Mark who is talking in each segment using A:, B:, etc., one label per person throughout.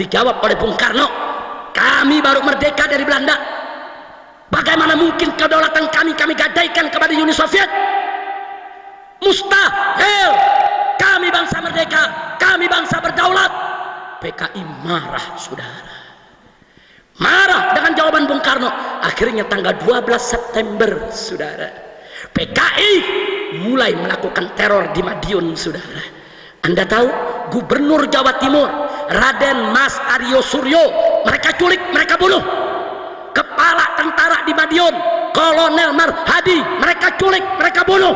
A: Dijawab oleh Bung Karno, kami baru merdeka dari Belanda. Bagaimana mungkin kedaulatan kami gadaikan kepada Uni Soviet? Mustahil. Kami bangsa merdeka, kami bangsa berdaulat. PKI marah, saudara. Marah dengan jawaban Bung Karno. Akhirnya tanggal 12 September, saudara, PKI mulai melakukan teror di Madiun, saudara. Anda tahu, Gubernur Jawa Timur Raden Mas Aryo Suryo mereka culik, mereka bunuh. Kepala tentara di Madiun Kolonel Marhadi mereka culik, mereka bunuh.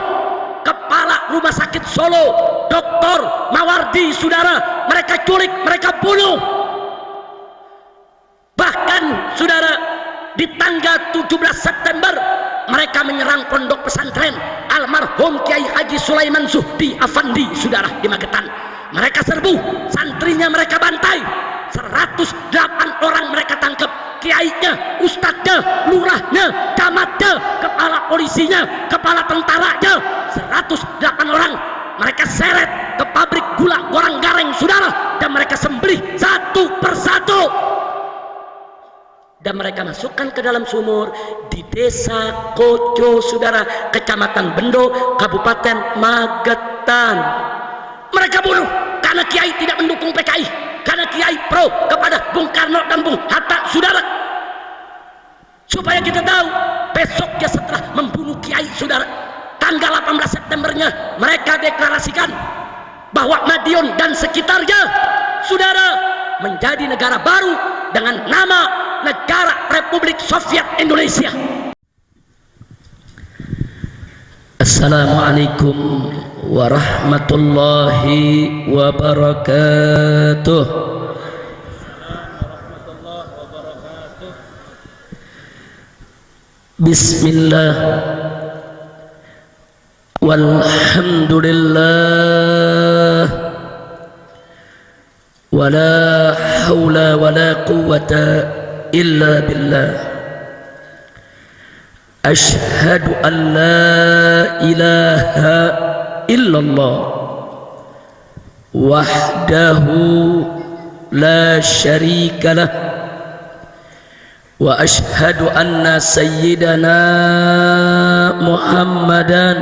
A: Kepala Rumah Sakit Solo Dr. Mawardi, saudara, mereka culik, mereka bunuh. Bahkan, saudara, di tanggal 17 September mereka menyerang pondok pesantren almarhum Kiai Haji Sulaiman Zuhdi Afandi, saudara, di Magetan. Mereka serbu, santrinya mereka bantai, 108 orang mereka tangkap. Kiainya, ustadznya, lurahnya, camatnya, kepala polisinya, kepala tentaranya, 108 orang mereka seret ke pabrik gula Gorang Gareng, saudara, dan mereka sembelih satu persatu dan mereka masukkan ke dalam sumur di desa Koco, saudara, kecamatan Bendo, Kabupaten Magetan. Mereka bunuh karena Kiai tidak mendukung PKI, karena Kiai pro kepada Bung Karno dan Bung Hatta, saudara. Supaya kita tahu, besoknya setelah membunuh Kiai, saudara, tanggal 18 Septembernya mereka deklarasikan bahwa Madiun dan sekitarnya, saudara, menjadi negara baru dengan nama Negara Republik Soviet Indonesia. Assalamualaikum warahmatullahi wabarakatuh. Bismillah walhamdulillah wala hawla wala quwwata illa billah. Ashhadu an la ilaha illallah wahdahu la syarika lah wa ashhadu anna sayyidana Muhammadan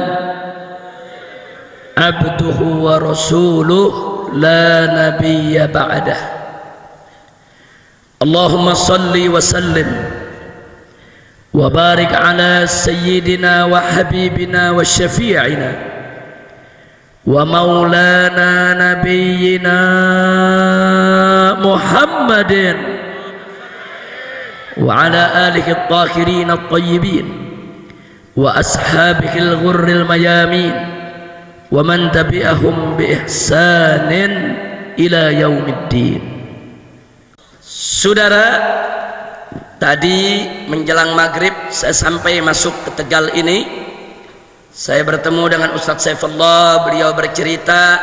A: abduhu wa rasuluh la nabiyya ba'dah. Allahumma salli wa sallim wa barik ala sayyidina wa habibina wa syafi'ina wa maulana nabiyyina Muhammadin wa ala alihi at-tahirin at-tayyibin wa ashabihi al-ghurril mayamin wa man tabi'ahum bi ihsanin ila yaumiddin. Saudara, tadi menjelang maghrib saya sampai masuk ke Tegal ini, saya bertemu dengan Ustadz Saifullah. Beliau bercerita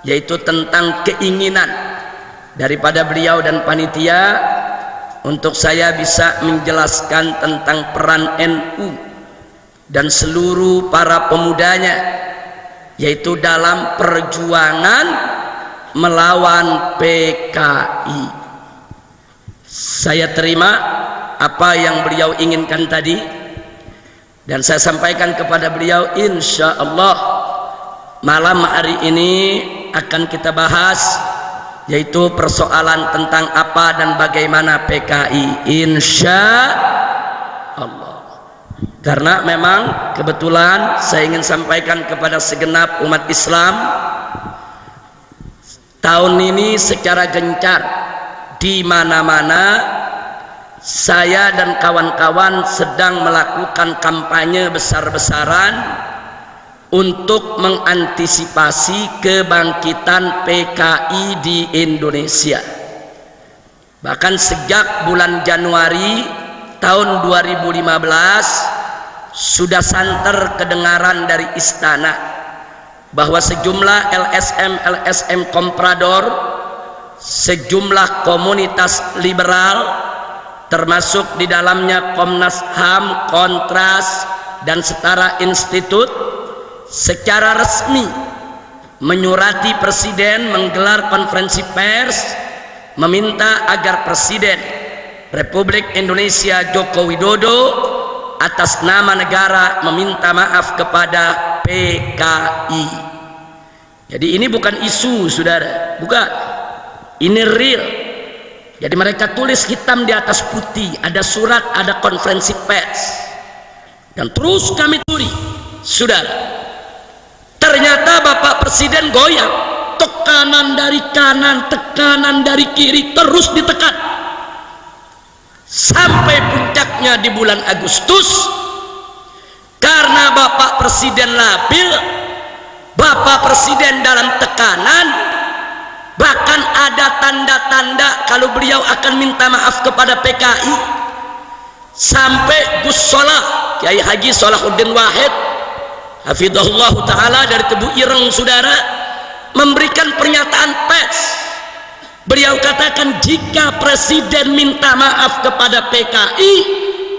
A: yaitu tentang keinginan daripada beliau dan panitia untuk saya bisa menjelaskan tentang peran NU dan seluruh para pemudanya, yaitu dalam perjuangan melawan PKI. Saya terima apa yang beliau inginkan tadi dan saya sampaikan kepada beliau, insya Allah malam hari ini akan kita bahas yaitu persoalan tentang apa dan bagaimana PKI, insya Allah. Karena memang kebetulan saya ingin sampaikan kepada segenap umat Islam, tahun ini secara gencar di mana-mana saya dan kawan-kawan sedang melakukan kampanye besar-besaran untuk mengantisipasi kebangkitan PKI di Indonesia. Bahkan sejak bulan Januari tahun 2015 sudah santer kedengaran dari istana bahwa sejumlah LSM komprador, sejumlah komunitas liberal termasuk di dalamnya Komnas HAM, Kontras, dan Setara Institut secara resmi menyurati Presiden menggelar konferensi pers meminta agar Presiden Republik Indonesia Joko Widodo atas nama negara meminta maaf kepada PKI. Jadi ini bukan isu, saudara, bukan, ini real. Jadi mereka tulis hitam di atas putih, ada surat, ada konferensi pers, dan terus kami turi, saudara. Ternyata Bapak Presiden goyang, tekanan dari kanan, tekanan dari kiri, terus ditekan sampai puncaknya di bulan Agustus. Karena Bapak Presiden labil, Bapak Presiden dalam tekanan, bahkan ada tanda-tanda kalau beliau akan minta maaf kepada PKI. Sampai Gus Solah, Kiai Haji Salahuddin Wahid hafizahullah ta'ala dari Tebu Ireng, saudara, memberikan pernyataan pers. Beliau katakan, jika Presiden minta maaf kepada PKI,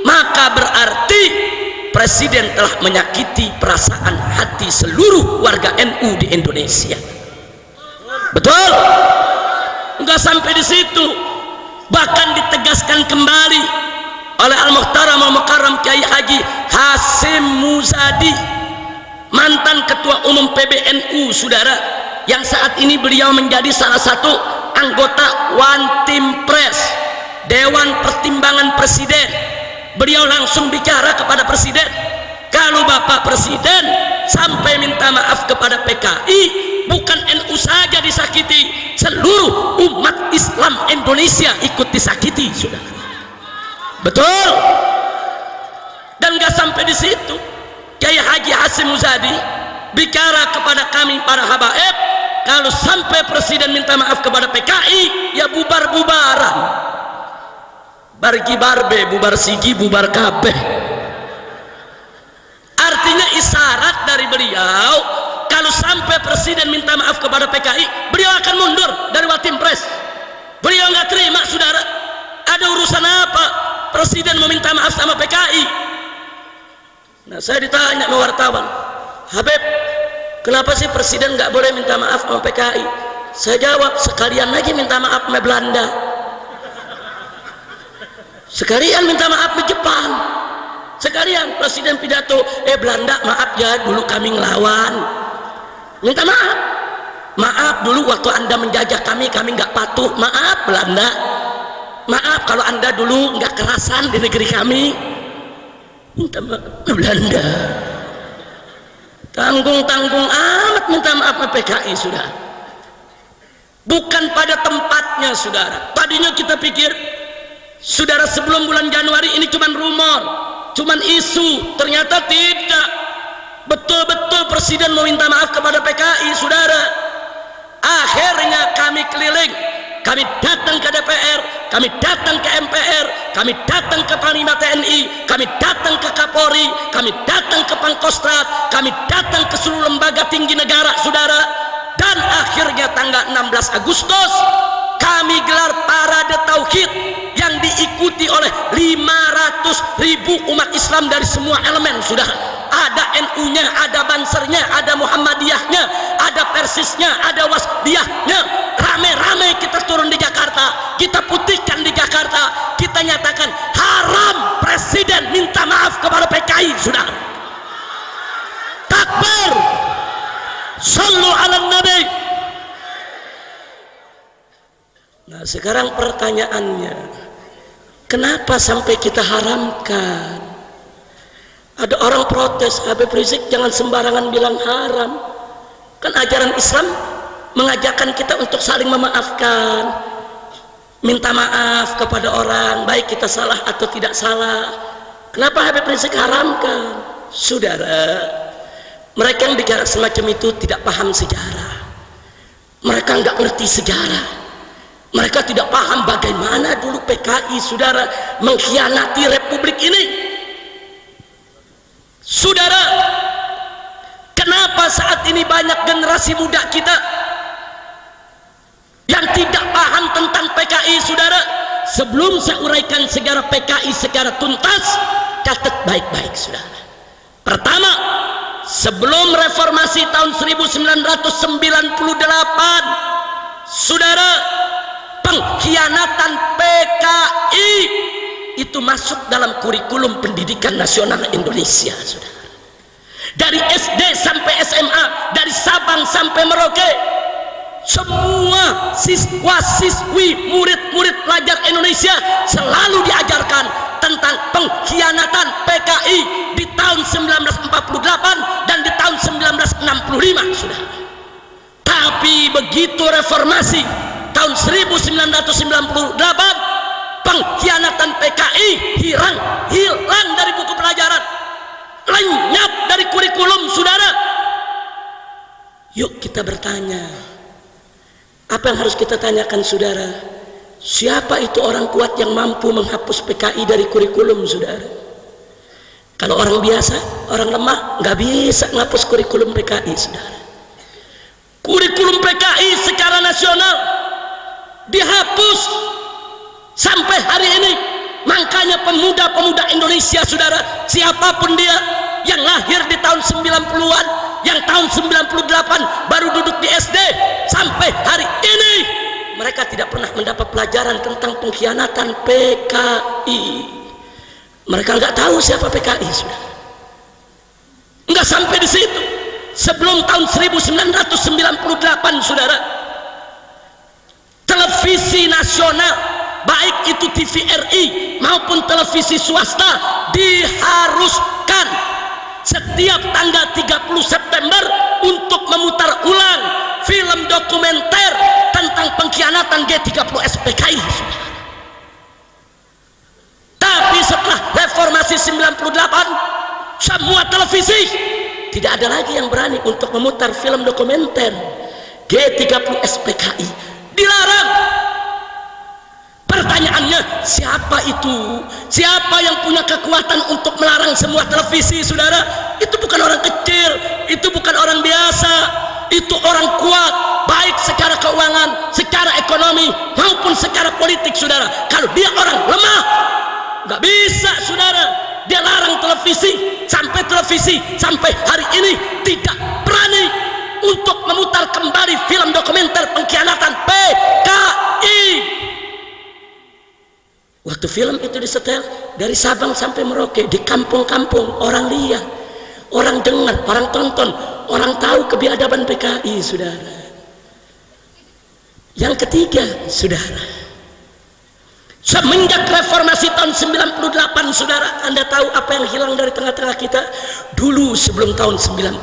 A: maka berarti Presiden telah menyakiti perasaan hati seluruh warga NU di Indonesia. Betul? Enggak sampai di situ, bahkan ditegaskan kembali oleh Al-Muhtaram Al-Mukarram Kiai Haji Hasyim Muzadi, mantan Ketua Umum PBNU, saudara, yang saat ini beliau menjadi salah satu anggota One Team Press, Dewan Pertimbangan Presiden. Beliau langsung bicara kepada Presiden, kalau Bapak Presiden sampai minta maaf kepada PKI, bukan NU saja disakiti, seluruh umat Islam Indonesia ikut disakiti, saudara. Betul? Dan gak sampai di situ, Kiai Haji Hasyim Muzadi bicara kepada kami para habaib, kalau sampai Presiden minta maaf kepada PKI, ya bubar-bubaran, bargi barbe, bubar sigi, bubar kabeh. Artinya isyarat dari beliau, kalau sampai Presiden minta maaf kepada PKI, beliau akan mundur dari Watim Pres. Beliau nggak terima, saudara. Ada urusan apa Presiden meminta maaf sama PKI? Nah, saya ditanya sama wartawan, Habib, kenapa sih Presiden nggak boleh minta maaf sama PKI? Saya jawab, sekalian lagi minta maaf sama Belanda, sekalian minta maaf ke Jepang, sekalian Presiden pidato, Belanda maaf ya, dulu kami ngelawan, minta maaf, maaf dulu waktu Anda menjajah kami nggak patuh, maaf Belanda, maaf kalau Anda dulu nggak kerasan di negeri kami, minta maaf Belanda. Tanggung-tanggung amat minta maaf ke PKI, saudara. Bukan pada tempatnya, saudara. Tadinya kita pikir, saudara, sebelum bulan Januari ini cuman rumor, cuman isu, ternyata tidak. Betul-betul Presiden meminta maaf kepada PKI, saudara. Akhirnya kami keliling, kami datang ke DPR, kami datang ke MPR, kami datang ke Panglima TNI, kami datang ke Kapolri, kami datang ke Pangkostrat, kami datang ke seluruh lembaga tinggi negara, saudara. Dan akhirnya tanggal 16 Agustus kami gelar parade tauhid yang diikuti oleh 500.000 umat Islam dari semua elemen, saudara. Ada NU-nya, ada Bansernya, ada Muhammadiyahnya, ada Persisnya, ada Wasdiyahnya. Rame-rame kita turun di Jakarta, kita putihkan di Jakarta, kita nyatakan haram Presiden minta maaf kepada PKI, saudara. Takbir, sallu ala nabi. Nah, sekarang pertanyaannya, kenapa sampai kita haramkan? Ada orang protes, Habib Rizik jangan sembarangan bilang haram. Kan ajaran Islam mengajarkan kita untuk saling memaafkan, minta maaf kepada orang, baik kita salah atau tidak salah. Kenapa Habib Rizik haramkan? Saudara, mereka yang bicara semacam itu tidak paham sejarah. Mereka nggak ngerti sejarah. Mereka tidak paham bagaimana dulu PKI, saudara, mengkhianati Republik ini. Saudara, kenapa saat ini banyak generasi muda kita yang tidak paham tentang PKI, saudara? Sebelum saya uraikan sejarah PKI secara tuntas, catat baik-baik, saudara. Pertama, sebelum reformasi tahun 1998, saudara, pengkhianatan itu masuk dalam kurikulum pendidikan nasional Indonesia, saudara. Dari SD sampai SMA, dari Sabang sampai Merauke, semua siswa-siswi, murid-murid pelajar Indonesia selalu diajarkan tentang pengkhianatan PKI di tahun 1948 dan di tahun 1965, saudara. Tapi begitu reformasi tahun 1998, pengkhianatan PKI hilang dari buku pelajaran, lenyap dari kurikulum, saudara. Yuk kita bertanya, apa yang harus kita tanyakan, saudara? Siapa itu orang kuat yang mampu menghapus PKI dari kurikulum, saudara? Kalau orang biasa, orang lemah, nggak bisa menghapus kurikulum PKI, saudara. Kurikulum PKI secara nasional dihapus sampai hari ini. Makanya pemuda-pemuda Indonesia, saudara, siapapun dia yang lahir di tahun 90-an, yang tahun 98 baru duduk di SD, sampai hari ini mereka tidak pernah mendapat pelajaran tentang pengkhianatan PKI. Mereka nggak tahu siapa PKI, saudara. Nggak sampai di situ. Sebelum tahun 1998, saudara, televisi nasional, baik itu TVRI maupun televisi swasta, diharuskan setiap tanggal 30 September untuk memutar ulang film dokumenter tentang pengkhianatan G30S PKI, saudara. Tapi setelah reformasi 98, semua televisi tidak ada lagi yang berani untuk memutar film dokumenter G30S PKI, dilarang. Pertanyaannya, siapa itu? Siapa yang punya kekuatan untuk melarang semua televisi, saudara? Itu bukan orang kecil, itu bukan orang biasa, itu orang kuat, baik secara keuangan, secara ekonomi maupun secara politik, saudara. Kalau dia orang lemah, nggak bisa, saudara. Dia larang televisi sampai hari ini tidak berani untuk memutar kembali film dokumenter pengkhianatan PKI. Waktu film itu disetel dari Sabang sampai Merauke, di kampung-kampung orang lihat, orang dengar, orang tonton, orang tahu kebiadaban PKI, saudara. Yang ketiga, saudara, semenjak reformasi tahun 98, saudara, Anda tahu apa yang hilang dari tengah-tengah kita? Dulu sebelum tahun 98,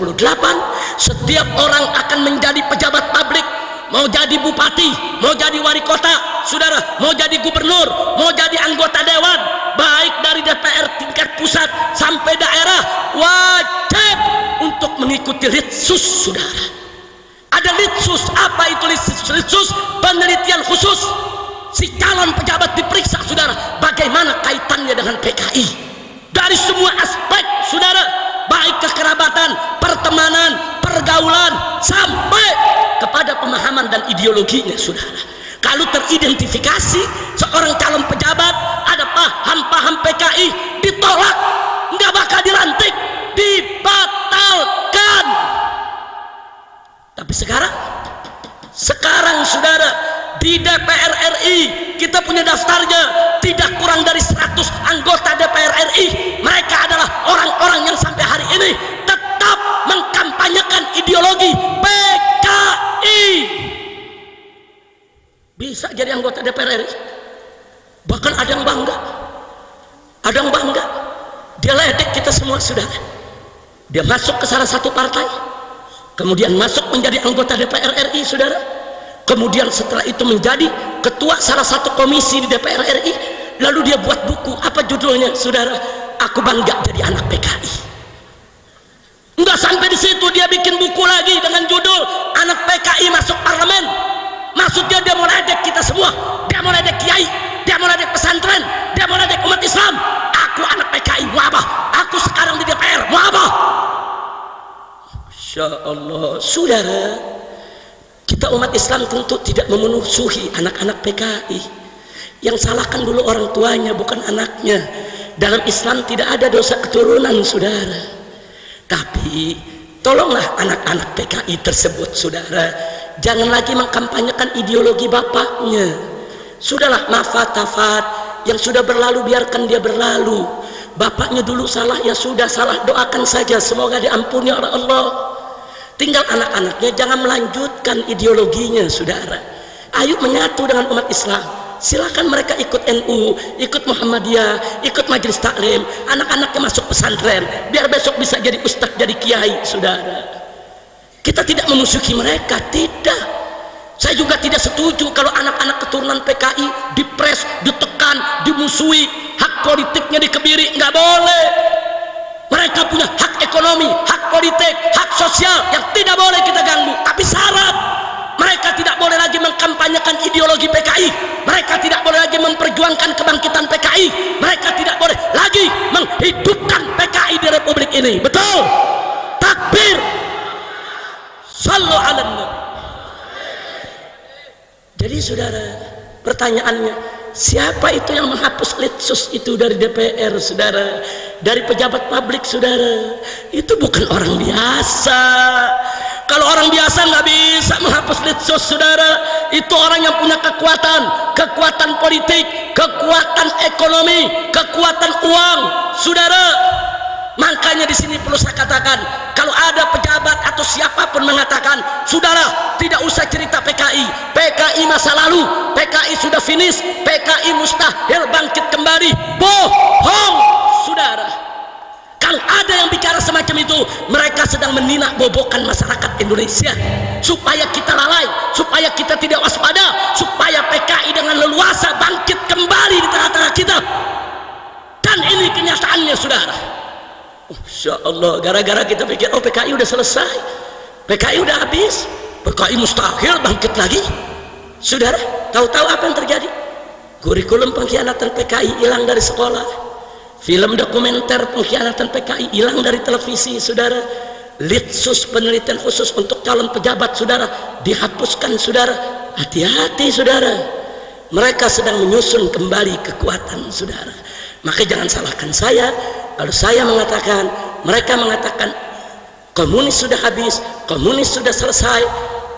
A: setiap orang akan menjadi pejabat publik, mau jadi bupati, mau jadi wali kota, saudara, mau jadi gubernur, mau jadi anggota dewan, baik dari DPR tingkat pusat sampai daerah, wajib untuk mengikuti litsus, saudara. Ada litsus. Apa itu litsus? Penelitian khusus. Si calon pejabat diperiksa, saudara, bagaimana kaitannya dengan PKI dari semua aspek, saudara, baik kekerabatan, pertemanan, pergaulan, sampai kepada pemahaman dan ideologinya, saudara. Kalau teridentifikasi seorang calon pejabat ada paham-paham PKI, ditolak, nggak bakal dilantik, dibatalkan. Tapi sekarang, saudara, di DPR RI kita punya daftarnya, tidak kurang dari 100 anggota DPR RI. Mereka adalah orang-orang yang sampai hari ini tetap mengkampanyekan ideologi PKI. Bisa jadi anggota DPR RI, bahkan ada yang bangga, dia ledek kita semua, saudara. Dia masuk ke salah satu partai, kemudian masuk menjadi anggota DPR RI, saudara. Kemudian setelah itu menjadi ketua salah satu komisi di DPR RI. Lalu dia buat buku, apa judulnya, saudara? Aku bangga jadi anak PKI. Enggak sampai di situ, dia bikin buku lagi dengan judul Anak PKI Masuk Parlemen. Maksudnya dia mau ledek kita semua, dia mau ledek kiai, dia mau ledek pesantren, dia mau ledek umat Islam. Aku anak PKI, mau apa? Aku sekarang di DPR, mau apa? Masya Allah, saudara. Kita umat Islam tentu tidak memusuhi anak-anak PKI. Yang salahkan dulu orang tuanya, bukan anaknya. Dalam Islam tidak ada dosa keturunan, saudara. Tapi tolonglah anak-anak PKI tersebut, saudara, jangan lagi mengkampanyekan ideologi bapaknya. Sudahlah, mafat-tafat, Yang sudah berlalu biarkan dia berlalu. Bapaknya dulu salah, ya sudah salah, doakan saja semoga diampuni oleh Allah. Tinggal anak-anaknya jangan melanjutkan ideologinya, saudara. Ayo menyatu dengan umat Islam. Silakan mereka ikut NU, ikut Muhammadiyah, ikut majelis taklim, anak-anaknya masuk pesantren biar besok bisa jadi ustadz, jadi kiai, saudara. Kita tidak memusuhi mereka, tidak. Saya juga tidak setuju kalau anak-anak keturunan PKI dipres, ditekan, dimusuhi, hak politiknya dikebiri. Nggak boleh. Mereka punya hak ekonomi, hak politik, hak sosial yang tidak boleh kita ganggu. Tapi syarat, mereka tidak boleh lagi mengkampanyekan ideologi PKI. Mereka tidak boleh lagi memperjuangkan kebangkitan PKI. Mereka tidak boleh lagi menghidupkan PKI di Republik ini. Betul? Takbir. Sallu ala nabi. Jadi saudara, pertanyaannya, siapa itu yang menghapus litsus itu dari DPR, saudara? Dari pejabat publik, saudara? Itu bukan orang biasa. Kalau orang biasa nggak bisa menghapus litsus, saudara. Itu orang yang punya kekuatan politik, kekuatan ekonomi, kekuatan uang, saudara. Makanya di sini perlu saya katakan, kalau ada pejabat atau siapapun mengatakan, saudara tidak usah cerita PKI, PKI masa lalu, PKI sudah finish, PKI mustahil bangkit kembali, bohong, saudara. Kalau ada yang bicara semacam itu, mereka sedang meninak bobokan masyarakat Indonesia supaya kita lalai, supaya kita tidak waspada, supaya PKI dengan leluasa bangkit kembali di tengah-tengah kita. Dan ini kenyataannya, saudara. Insya Allah, gara-gara kita pikir, oh PKI udah selesai, PKI udah habis, PKI mustahil bangkit lagi, saudara. Tahu-tahu apa yang terjadi? Kurikulum pengkhianatan PKI hilang dari sekolah, film dokumenter pengkhianatan PKI hilang dari televisi, saudara. Litsus, penelitian khusus untuk calon pejabat, saudara, dihapuskan, saudara. Hati-hati, saudara, mereka sedang menyusun kembali kekuatan, saudara. Maka jangan salahkan saya kalau saya mengatakan, mereka mengatakan komunis sudah habis, komunis sudah selesai.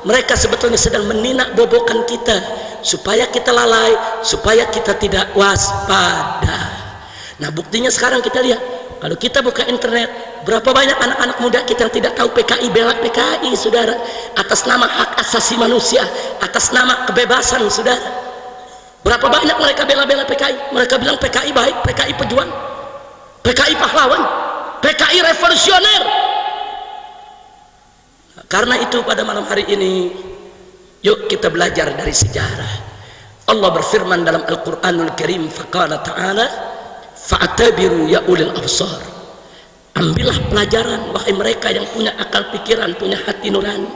A: Mereka sebetulnya sedang meninak bobokan kita supaya kita lalai, supaya kita tidak waspada. Nah, buktinya sekarang kita lihat, kalau kita buka internet, berapa banyak anak-anak muda kita yang tidak tahu PKI, bela PKI, saudara, atas nama hak asasi manusia, atas nama kebebasan, saudara. Berapa banyak mereka bela-bela PKI. Mereka bilang PKI baik, PKI pejuang, PKI pahlawan, PKI revolusioner. Karena itu pada malam hari ini, yuk kita belajar dari sejarah. Allah berfirman dalam Al-Quranul Karim, faqala ta'ala, fa'tabiru ya ulil absar. Ambillah pelajaran, wahai mereka yang punya akal pikiran, punya hati nurani.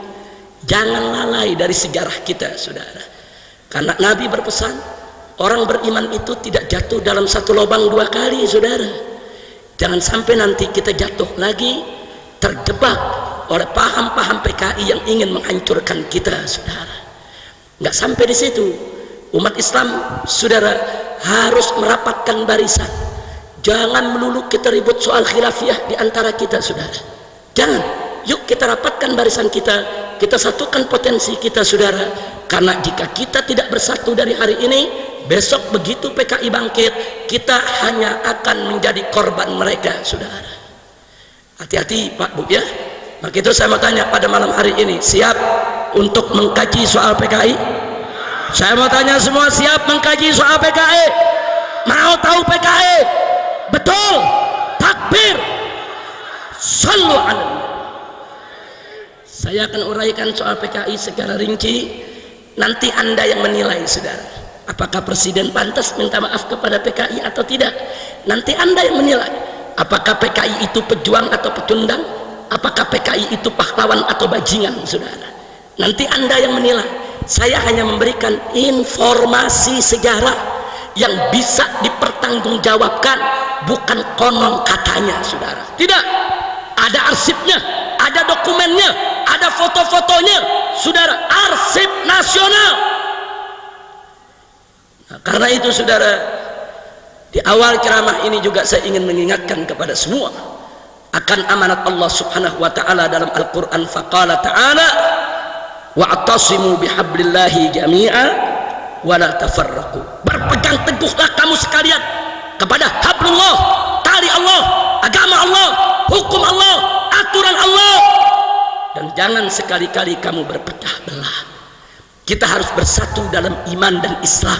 A: Jangan lalai dari sejarah kita, saudara. Karena Nabi berpesan, orang beriman itu tidak jatuh dalam satu lubang dua kali, saudara. Jangan sampai nanti kita jatuh lagi, terjebak oleh paham-paham PKI yang ingin menghancurkan kita, saudara. Nggak sampai di situ, umat Islam, saudara, harus merapatkan barisan. Jangan melulu kita ribut soal khilafiyah di antara kita, saudara. Jangan. Yuk kita rapatkan barisan kita, kita satukan potensi kita, saudara. Karena jika kita tidak bersatu dari hari ini, besok begitu PKI bangkit, kita hanya akan menjadi korban mereka, saudara. Hati-hati Pak Bu ya. Maka itu saya mau tanya pada malam hari ini, siap untuk mengkaji soal PKI? Saya mau tanya semua, siap mengkaji soal PKI? Mau tahu PKI? Betul? Takbir. Sallu ala nabi. Saya akan uraikan soal PKI secara rinci. Nanti Anda yang menilai, saudara, apakah presiden pantas minta maaf kepada PKI atau tidak. Nanti Anda yang menilai, apakah PKI itu pejuang atau pecundang, apakah PKI itu pahlawan atau bajingan, saudara. Nanti Anda yang menilai. Saya hanya memberikan informasi sejarah yang bisa dipertanggungjawabkan, bukan konon katanya, saudara. Tidak, ada arsipnya, ada dokumennya, ada foto-fotonya, saudara, arsip nasional. Nah, karena itu, saudara, di awal ceramah ini juga saya ingin mengingatkan kepada semua akan amanat Allah Subhanahu wa taala dalam Al-Qur'an. Faqala ta'ala wa'tasimu bihablillahi jami'a wala tafarraqu. Berpegang teguhlah kamu sekalian kepada hablullah, tali Allah, agama Allah, hukum Allah, aturan Allah, dan jangan sekali-kali kamu berpecah belah. Kita harus bersatu dalam iman dan Islam,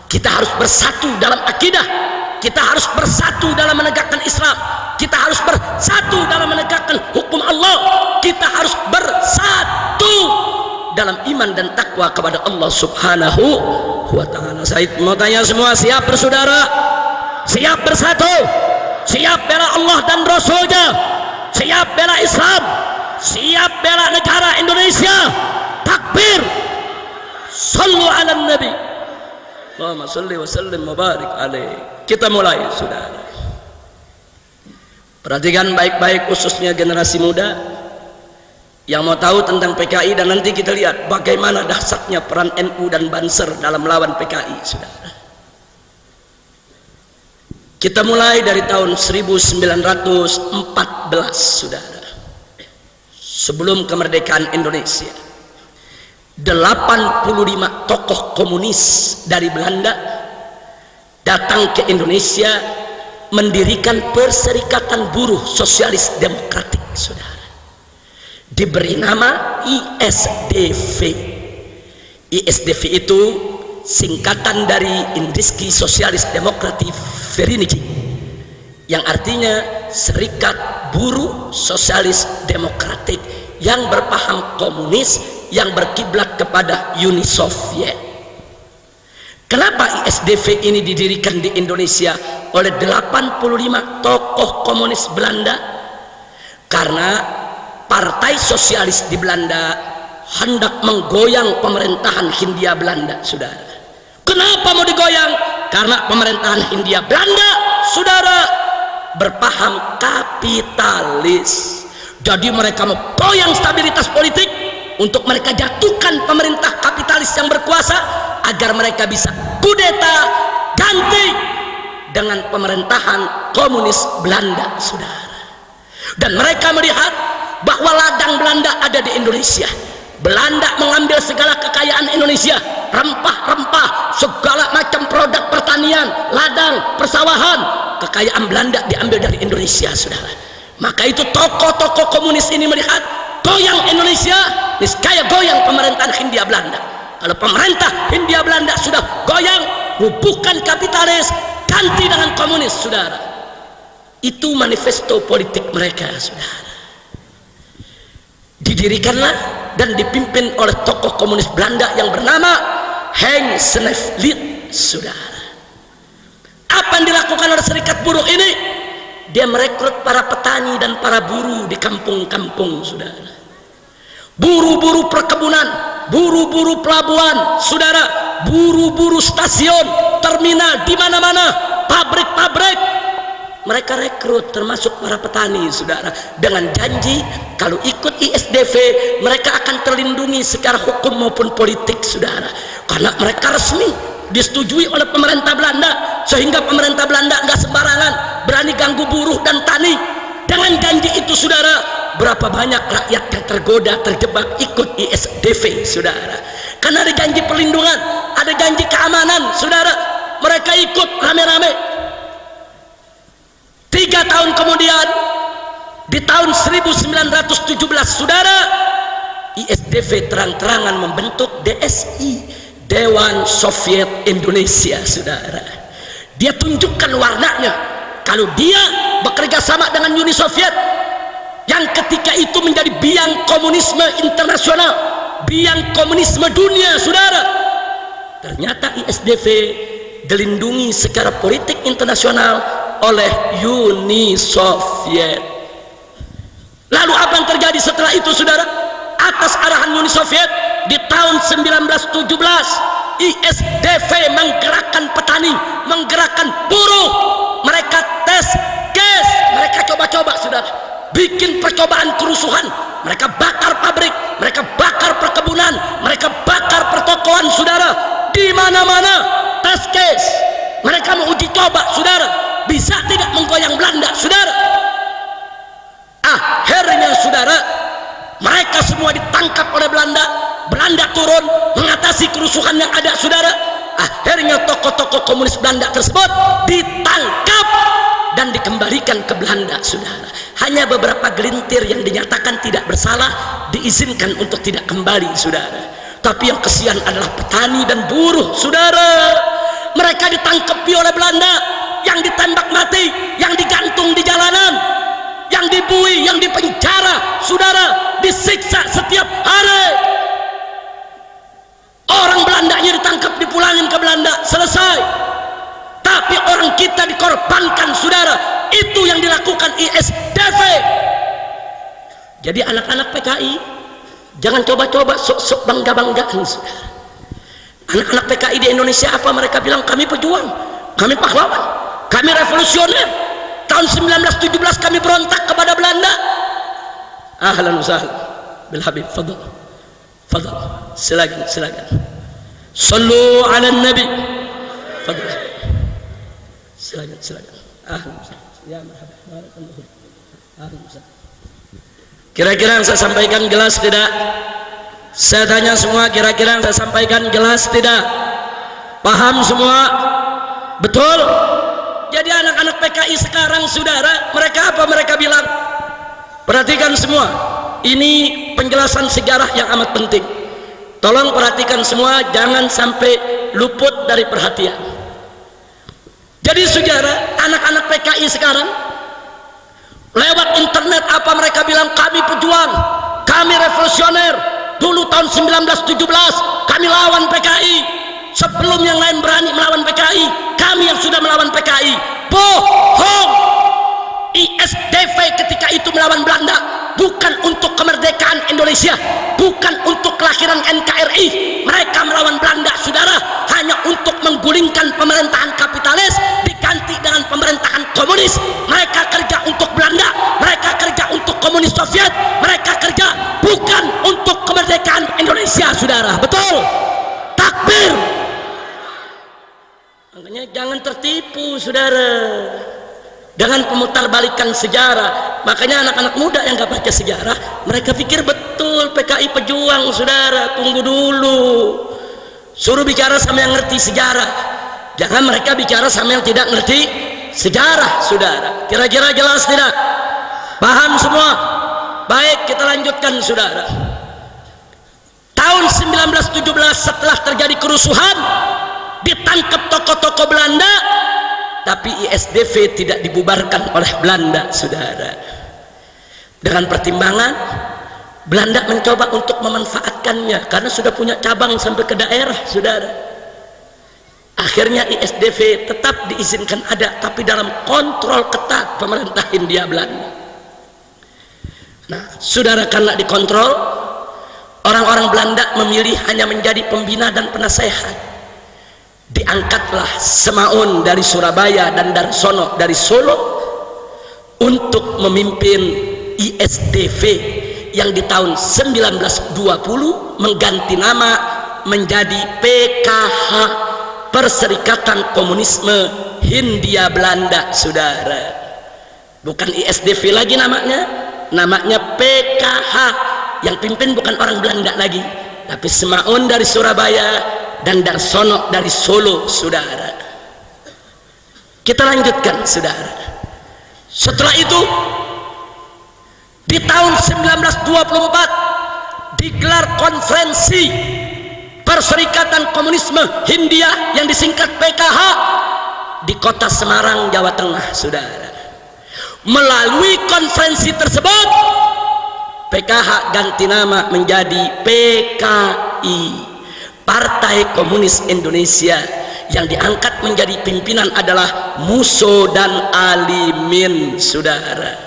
A: kita harus bersatu dalam akidah, kita harus bersatu dalam menegakkan Islam, kita harus bersatu dalam menegakkan hukum Allah, kita harus bersatu dalam iman dan takwa kepada Allah Subhanahu wa ta'ala. Saya mau tanya semua, siap bersaudara? Siap bersatu? Siap bela Allah dan Rasulnya? Siap bela Islam? Siap bela negara Indonesia? Takbir! Sallu ala Nabi. Allahumma salli wa sallim wa barik alaih. Kita mulai, saudara. Perhatikan baik-baik, khususnya generasi muda yang mau tahu tentang PKI, dan nanti kita lihat bagaimana dahsyatnya peran NU dan Banser dalam melawan PKI, saudara. Kita mulai dari tahun 1914, saudara. Sebelum kemerdekaan Indonesia, 85 tokoh komunis dari Belanda datang ke Indonesia mendirikan Perserikatan Buruh Sosialis Demokratik, saudara. Diberi nama ISDV. ISDV itu singkatan dari Industri Sosialis Demokratik Vereniging, yang artinya Serikat Buruh Sosialis Demokratik yang berpaham komunis, yang berkiblat kepada Uni Soviet. Kenapa ISDV ini didirikan di Indonesia oleh 85 tokoh komunis Belanda? Karena Partai Sosialis di Belanda hendak menggoyang pemerintahan Hindia Belanda, saudara. Kenapa mau digoyang? Karena pemerintahan Hindia Belanda, saudara, berpaham kapitalis. Jadi mereka mau goyang stabilitas politik untuk mereka jatuhkan pemerintah kapitalis yang berkuasa, agar mereka bisa kudeta ganti dengan pemerintahan komunis Belanda, saudara. Dan mereka melihat bahwa ladang Belanda ada di Indonesia. Belanda mengambil segala kekayaan Indonesia, rempah-rempah, segala macam produk pertanian, ladang, persawahan, kekayaan Belanda diambil dari Indonesia, saudara. Maka itu tokoh-tokoh komunis ini melihat goyang Indonesia, niscaya goyang pemerintahan Hindia Belanda. Kalau pemerintah Hindia Belanda sudah goyang, rubuhkan kapitalis, ganti dengan komunis, saudara. Itu manifesto politik mereka, saudara. Didirikanlah dan dipimpin oleh tokoh komunis Belanda yang bernama Henk Sneevliet, saudara. Apa yang dilakukan oleh serikat buruh ini? Dia merekrut para petani dan para buruh di kampung-kampung, saudara. Buru-buru perkebunan, buru-buru pelabuhan, saudara, buru-buru stasiun, terminal, di mana-mana, pabrik-pabrik. Mereka rekrut, termasuk para petani, saudara, dengan janji kalau ikut ISDV mereka akan terlindungi secara hukum maupun politik, saudara, karena mereka resmi disetujui oleh pemerintah Belanda, sehingga pemerintah Belanda nggak sembarangan berani ganggu buruh dan tani. Dengan janji itu, saudara, berapa banyak rakyat yang tergoda, terjebak ikut ISDV, saudara, karena ada janji perlindungan, ada janji keamanan, saudara. Mereka ikut rame-rame. 3 tahun kemudian, di tahun 1917, saudara, ISDV terang-terangan membentuk DSI, Dewan Soviet Indonesia, saudara. Dia tunjukkan warnanya kalau dia bekerja sama dengan Uni Soviet, yang ketika itu menjadi biang komunisme internasional, biang komunisme dunia, saudara. Ternyata ISDV dilindungi secara politik internasional oleh Uni Soviet. Lalu apa yang terjadi setelah itu, saudara? Atas arahan Uni Soviet, di tahun 1917 ISDV menggerakkan petani, menggerakkan buruh. Mereka tes gas, mereka coba-coba, saudara, bikin percobaan kerusuhan. Mereka bakar pabrik, mereka bakar perkebunan, mereka bakar pertokoan, saudara, di mana-mana. Tes gas, mereka mau uji coba, saudara, bisa tidak menggoyang Belanda, saudara. Akhirnya, saudara, mereka semua ditangkap oleh Belanda, Belanda turun mengatasi kerusuhan yang ada, saudara. Akhirnya tokoh-tokoh komunis Belanda tersebut ditangkap dan dikembalikan ke Belanda, saudara. Hanya beberapa gelintir yang dinyatakan tidak bersalah diizinkan untuk tidak kembali, saudara. Tapi yang kesian adalah petani dan buruh, saudara. Mereka ditangkapi oleh Belanda, yang ditembak mati, yang digantung di jalanan, yang dibui, yang dipenjara, saudara, disiksa setiap hari. Orang Belandanya ditangkap, dipulangin ke Belanda, selesai. Tapi orang kita dikorbankan, saudara. Itu yang dilakukan ISDV. Jadi anak-anak PKI jangan coba-coba sok-sok bangga-banggaan, saudara. Anak-anak PKI di Indonesia apa mereka bilang? Kami pejuang, kami pahlawan, kami revolusioner. Tahun 1917 kami berontak kepada Belanda. Ahlan wa sahlan bil habib, fadhal fadhal, silakan silakan. Sallu ala nabi, fadhal, silakan silakan. Ahlan wa sahlan, ya marhaba, barakallahu. Ahlan wa sahlan. Kira-kira yang saya sampaikan jelas tidak? Saya tanya semua, kira-kira yang saya sampaikan jelas tidak? Paham semua? Betul? Jadi anak-anak PKI sekarang, saudara, mereka apa mereka bilang? Perhatikan semua, ini penjelasan sejarah yang amat penting. Tolong perhatikan semua, jangan sampai luput dari perhatian. Jadi saudara, anak-anak PKI sekarang lewat internet apa mereka bilang? Kami pejuang, kami revolusioner. Dulu tahun 1917 kami lawan PKI. Sebelum yang lain berani melawan PKI, kami yang sudah melawan PKI. Bohong. ISDV ketika itu melawan Belanda bukan untuk kemerdekaan Indonesia, bukan untuk kelahiran NKRI. Mereka melawan Belanda, saudara, hanya untuk menggulingkan pemerintahan kapitalis diganti dengan pemerintahan komunis. Mereka kerja untuk Belanda, mereka kerja untuk komunis Soviet, mereka kerja bukan untuk kemerdekaan Indonesia, saudara. Betul? Takbir. Makanya jangan tertipu, saudara, dengan pemutarbalikan sejarah. Makanya anak-anak muda yang gak baca sejarah, mereka pikir betul PKI pejuang, saudara. Tunggu dulu, suruh bicara sama yang ngerti sejarah, jangan mereka bicara sama yang tidak ngerti sejarah, saudara. Kira-kira jelas tidak? Paham semua? Baik, kita lanjutkan, saudara. Tahun 1917 setelah terjadi kerusuhan, ditangkap tokoh-tokoh Belanda, tapi ISDV tidak dibubarkan oleh Belanda, saudara. Dengan pertimbangan Belanda mencoba untuk memanfaatkannya karena sudah punya cabang sampai ke daerah, saudara. Akhirnya ISDV tetap diizinkan ada, tapi dalam kontrol ketat pemerintah Hindia Belanda. Nah, saudara, karena dikontrol, orang-orang Belanda memilih hanya menjadi pembina dan penasehat. Diangkatlah Semaun dari Surabaya dan Darsono dari Solo untuk memimpin ISDV yang di tahun 1920 mengganti nama menjadi PKH, Perserikatan Komunisme Hindia Belanda, saudara. Bukan ISDV lagi namanya, namanya PKH. Yang pimpin bukan orang Belanda lagi, tapi Semaun dari Surabaya dan Darsono dari Solo, saudara. Kita lanjutkan, saudara. Setelah itu di tahun 1924 digelar konferensi Perserikatan Komunisme Hindia yang disingkat PKH di kota Semarang, Jawa Tengah, saudara. Melalui konferensi tersebut PKH ganti nama menjadi PKI, Partai Komunis Indonesia, yang diangkat menjadi pimpinan adalah Musso dan Alimin, saudara.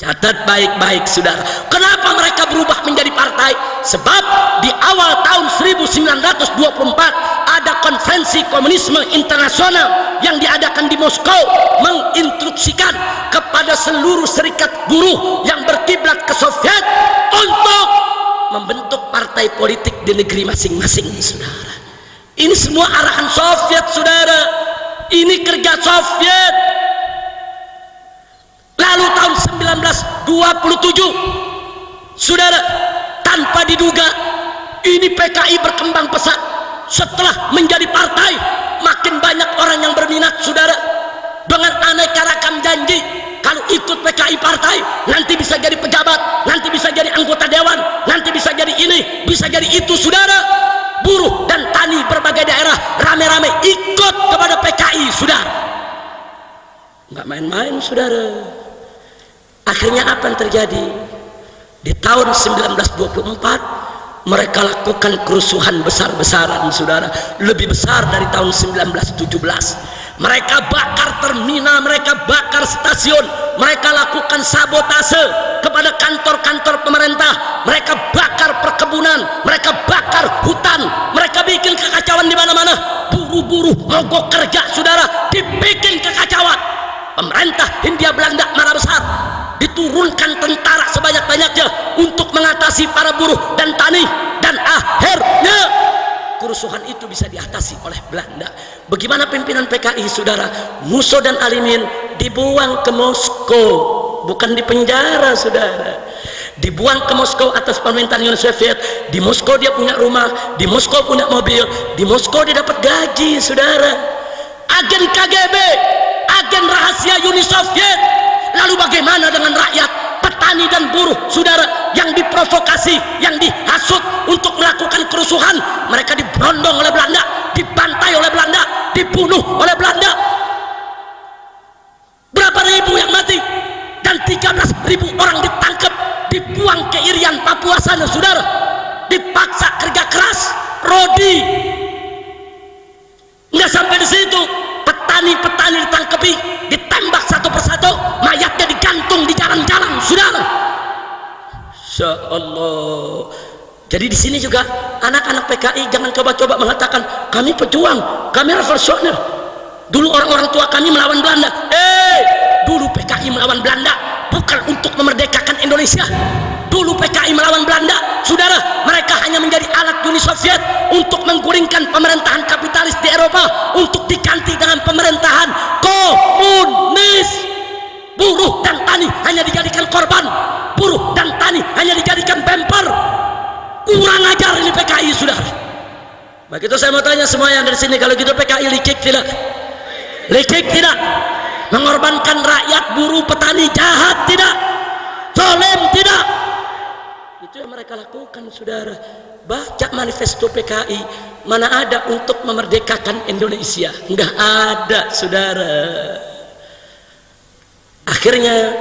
A: Catat baik-baik, saudara. Kenapa mereka berubah menjadi partai? Sebab di awal tahun 1924 ada konferensi komunisme internasional yang diadakan di Moskow, menginstruksikan kepada seluruh serikat buruh yang berkiblat ke Soviet untuk membentuk partai politik di negeri masing-masing, saudara. Ini semua arahan Soviet, saudara. Ini kerja Soviet. Lalu tahun 1927, saudara, tanpa diduga Ini PKI berkembang pesat setelah menjadi partai. Makin banyak orang yang berminat, saudara, dengan aneka rakam janji. Kalau ikut PKI partai, nanti bisa jadi pejabat, nanti bisa jadi anggota dewan, nanti bisa jadi ini, bisa jadi itu, saudara. Buruh dan tani berbagai daerah rame-rame ikut kepada PKI, saudara. Nggak main-main, saudara. Akhirnya apa yang terjadi? Di tahun 1924 mereka lakukan kerusuhan besar-besaran, saudara, lebih besar dari tahun 1917. Mereka bakar terminal, mereka bakar stasiun, mereka lakukan sabotase kepada kantor-kantor pemerintah, mereka bakar perkebunan, mereka bakar hutan, mereka bikin kekacauan di mana-mana. Buruh-buruh mogok kerja, saudara, dibikin kekacauan. Pemerintah Hindia Belanda marah besar, diturunkan tentara sebanyak-banyaknya untuk mengatasi para buruh dan tani, dan akhirnya kerusuhan itu bisa diatasi oleh Belanda. Bagaimana pimpinan PKI, saudara? Musso dan Alimin dibuang ke Moskow, bukan di penjara, saudara. Dibuang ke Moskow atas pemerintahan Uni Soviet. Di Moskow dia punya rumah, di Moskow punya mobil, di Moskow dia dapat gaji, saudara. Agen KGB, agen rahasia Uni Soviet. Lalu bagaimana dengan rakyat, petani dan buruh, saudara, yang diprovokasi, yang dihasut untuk melakukan kerusuhan? Mereka diberondong oleh Belanda, dibantai oleh Belanda, dibunuh oleh Belanda. Berapa ribu yang mati, dan 13.000 orang ditangkap, dibuang ke Irian, Papua sana, saudara. Dipaksa kerja keras, rodi. Nggak sampai di situ, petani-petani ditangkapi, ditembak satu persatu, mayatnya digantung di jalan-jalan, saudara. Insya Allah. Jadi di sini juga anak-anak PKI jangan coba-coba mengatakan kami pejuang, kami revolusioner. Dulu orang-orang tua kami melawan Belanda. Dulu PKI melawan Belanda bukan untuk memerdekakan Indonesia. Dulu PKI melawan Belanda, saudara, mereka hanya menjadi alat Uni Soviet untuk menggulingkan pemerintahan kapitalis di Eropa untuk diganti dengan pemerintahan komunis. Buruh dan tani hanya dijadikan korban, buruh dan tani hanya dijadikan bemper. Kurang ajar ini PKI, saudara. Begitu saya mau tanya semua yang dari sini, kalau gitu PKI likik tidak? Likik tidak? Mengorbankan rakyat, buruh, petani jahat tidak? Zalim tidak? Itu yang mereka lakukan, saudara. Baca manifesto PKI, mana ada untuk memerdekakan Indonesia? Enggak ada, saudara. Akhirnya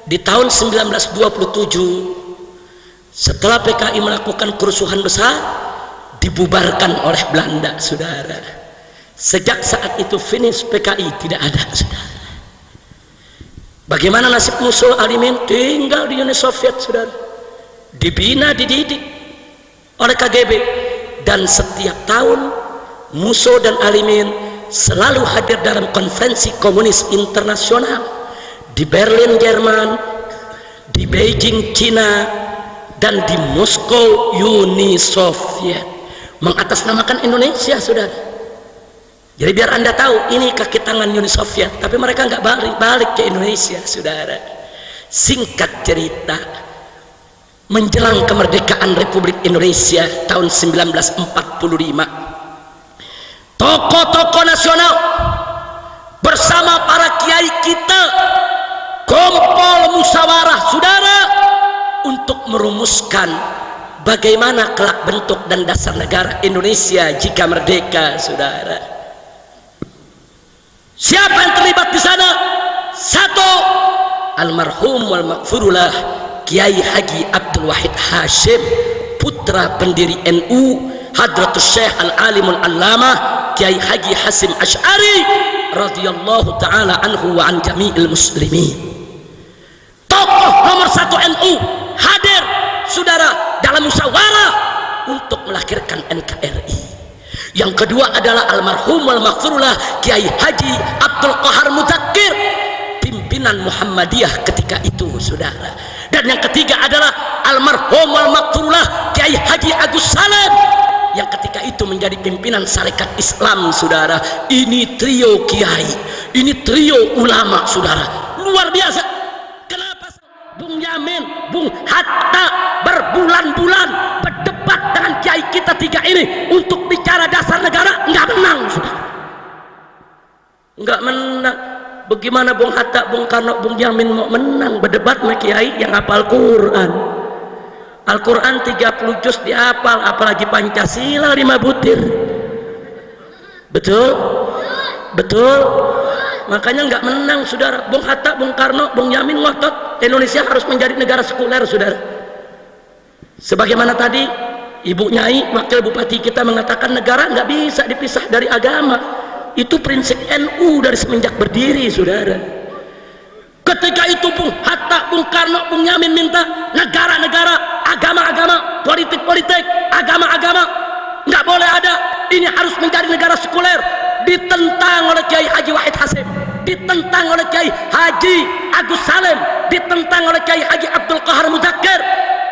A: di tahun 1927, setelah PKI melakukan kerusuhan besar, dibubarkan oleh Belanda, saudara. Sejak saat itu finish PKI tidak ada, saudara. Bagaimana nasib Musso, Alimin? Tinggal di Uni Soviet, saudara. Dibina, dididik oleh KGB. Dan setiap tahun Musso dan Alimin selalu hadir dalam konferensi komunis internasional di Berlin, Jerman, di Beijing, Cina, dan di Moskow, Uni Soviet, mengatasnamakan Indonesia, saudara. Jadi biar anda tahu, ini kaki tangan Uni Soviet, tapi mereka nggak balik ke Indonesia, saudara. Singkat cerita, menjelang kemerdekaan Republik Indonesia tahun 1945, tokoh-tokoh nasional bersama para kiai kita kumpul musyawarah, saudara, untuk merumuskan bagaimana kelak bentuk dan dasar negara Indonesia jika merdeka, saudara. Siapa yang terlibat di sana? Satu, almarhum wal maghfurullah Kiai Haji Abdul Wahid Hashim, putra pendiri NU, Hadratus Syekh Al-Alimul Allamah Kiai Haji Hasim Asy'ari radhiyallahu taala anhu wa an jami'il muslimin. Tokoh nomor satu NU hadir, saudara, dalam musyawarah untuk melahirkan NKRI. Yang kedua adalah almarhum wal maghfurullah Kiai Haji Abdul Qahar Mudzakkir, pimpinan Muhammadiyah ketika itu, saudara. Dan yang ketiga adalah almarhum wal maghfurullah Kiai Haji Agus Salim, yang ketika itu menjadi pimpinan Sarekat Islam, saudara. Ini trio kiai, ini trio ulama, saudara, luar biasa. Kenapa Bung Yamin, Bung Hatta berbulan-bulan berdebat dengan Kiai kita tiga ini untuk bicara dasar negara nggak menang, saudara. Nggak menang. Bagaimana Bung Hatta, Bung Karno, Bung Yamin mau menang berdebat sama kiai yang hafal Quran? Al-Quran 30 juz dihafal, apalagi Pancasila 5 butir. Betul? Betul? Makanya nggak menang, saudara. Bung Hatta, Bung Karno, Bung Yamin ngotot Indonesia harus menjadi negara sekuler, saudara. Sebagaimana tadi Ibu Nyai, wakil bupati kita mengatakan negara nggak bisa dipisah dari agama. Itu prinsip NU dari semenjak berdiri, saudara. Ketika itu Bung Hatta, Bung Karno, Bung Yamin minta negara-negara, agama-agama, politik-politik, agama-agama nggak boleh ada, ini harus menjadi negara sekuler. Ditentang oleh Kiai Haji Wahid Hasim, ditentang oleh Kiai Haji Agus Salim, ditentang oleh Kiai Haji Abdul Qahar Mudzakkir.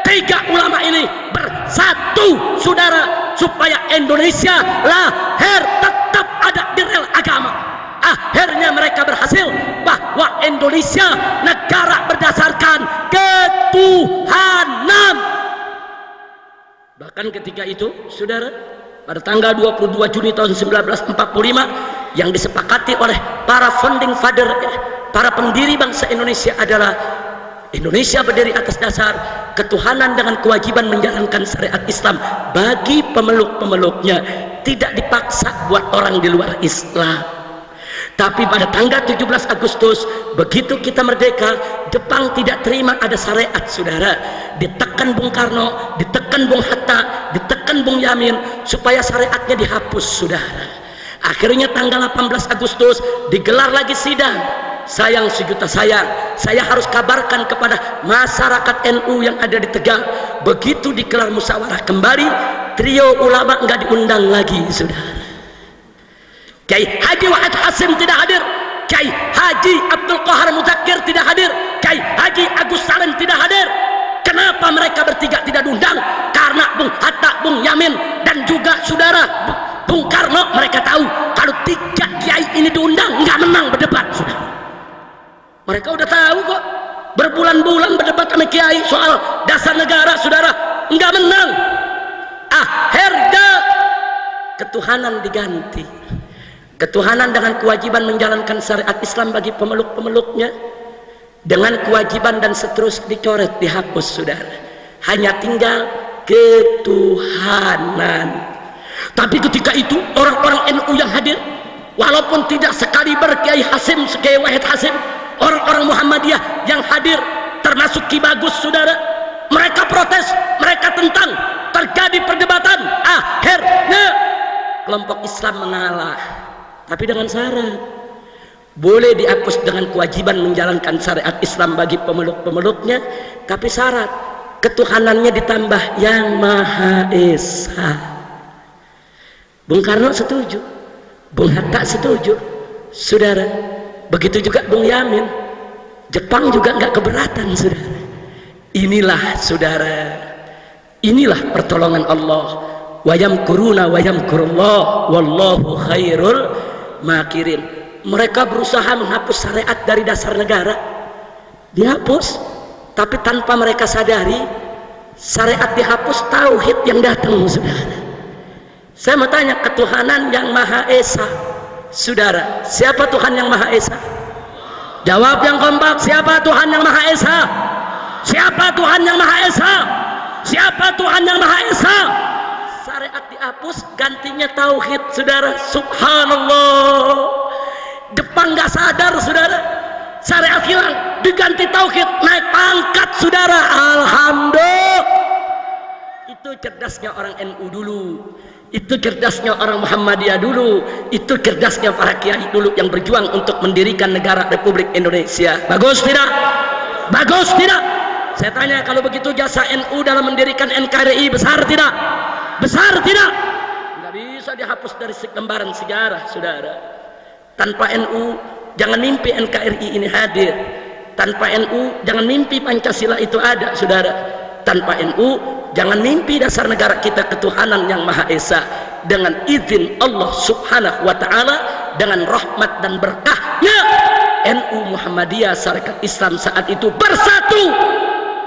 A: Tiga ulama ini bersatu, saudara, supaya Indonesia lahir tetap ada di rel agama. Akhirnya mereka berhasil bahwa Indonesia negara berdasarkan ketuhanan. Bahkan ketika itu, saudara, pada tanggal 22 Juni tahun 1945 yang disepakati oleh para founding father, para pendiri bangsa Indonesia adalah Indonesia berdiri atas dasar ketuhanan dengan kewajiban menjalankan syariat Islam bagi pemeluk-pemeluknya, tidak dipaksa buat orang di luar Islam. Tapi pada tanggal 17 Agustus begitu kita merdeka, Jepang tidak terima ada syariat, saudara. Ditekan Bung Karno, ditekan Bung Hatta, ditekan Bung Yamin supaya syariatnya dihapus, saudara. Akhirnya tanggal 18 Agustus digelar lagi sidang. Sayang sejuta sayang, saya harus kabarkan kepada masyarakat NU yang ada di Tegal, begitu dikelar musyawarah kembali, trio ulama nggak diundang lagi, saudara. Kiai Haji Wahid Hasim tidak hadir, Kiai Haji Abdul Qahar Mudzakkir tidak hadir, Kiai Haji Agus Salim tidak hadir. Kenapa mereka bertiga tidak diundang? Karena Bung Hatta, Bung Yamin, dan juga saudara Bung Karno, mereka tahu kalau tiga kiai ini diundang nggak menang berdebat, saudara. Mereka udah tahu kok, berbulan-bulan berdebat sama kiai soal dasar negara, saudara, nggak menang. Akhirnya ketuhanan diganti, ketuhanan dengan kewajiban menjalankan syariat Islam bagi pemeluk-pemeluknya, dengan kewajiban dan seterusnya dicoret, dihapus, saudara. Hanya tinggal ketuhanan. Tapi ketika itu orang-orang NU yang hadir, walaupun tidak sekaliber Kiai Hasim, Kiai Wahid Hasim, orang-orang Muhammadiyah yang hadir termasuk Ki Bagus, saudara, mereka protes, mereka tentang, terjadi perdebatan. Akhirnya kelompok Islam mengalah, tapi dengan syarat boleh dihapus dengan kewajiban menjalankan syariat Islam bagi pemeluk-pemeluknya, tapi syarat ketuhanannya ditambah yang Maha Esa. Bung Karno setuju, Bung Hatta setuju, saudara. Begitu juga Bung Yamin. Jepang juga nggak keberatan, saudara. Inilah, saudara, inilah pertolongan Allah. Wa yamkuruna wa yamkurullah wallahu khairul makirin. Mereka berusaha menghapus syariat dari dasar negara, dihapus, tapi tanpa mereka sadari syariat dihapus, tauhid yang datang, saudara. Saya mau tanya, ketuhanan yang Maha Esa, saudara, siapa Tuhan yang Maha Esa? Jawab yang kompak, siapa Tuhan yang Maha Esa? Siapa Tuhan yang Maha Esa? Siapa Tuhan yang Maha Esa? Syariat dihapus, gantinya tauhid, saudara. Subhanallah. Jepang nggak sadar, saudara. Syariat hilang, diganti tauhid, naik pangkat, saudara. Alhamdulillah. Itu cerdasnya orang NU dulu. Itu cerdasnya orang Muhammadiyah dulu, itu cerdasnya para kiai dulu yang berjuang untuk mendirikan negara Republik Indonesia. Bagus tidak? Bagus tidak? Saya tanya, kalau begitu jasa NU dalam mendirikan NKRI besar tidak? Besar tidak? Nggak bisa dihapus dari lembaran sejarah, saudara. Tanpa NU jangan mimpi NKRI ini hadir. Tanpa NU jangan mimpi Pancasila itu ada, saudara. Tanpa NU jangan mimpi dasar negara kita ketuhanan yang Maha Esa. Dengan izin Allah Subhanahu wa Ta'ala, dengan rahmat dan berkahnya, NU Muhammadiyah Syarikat Islam saat itu bersatu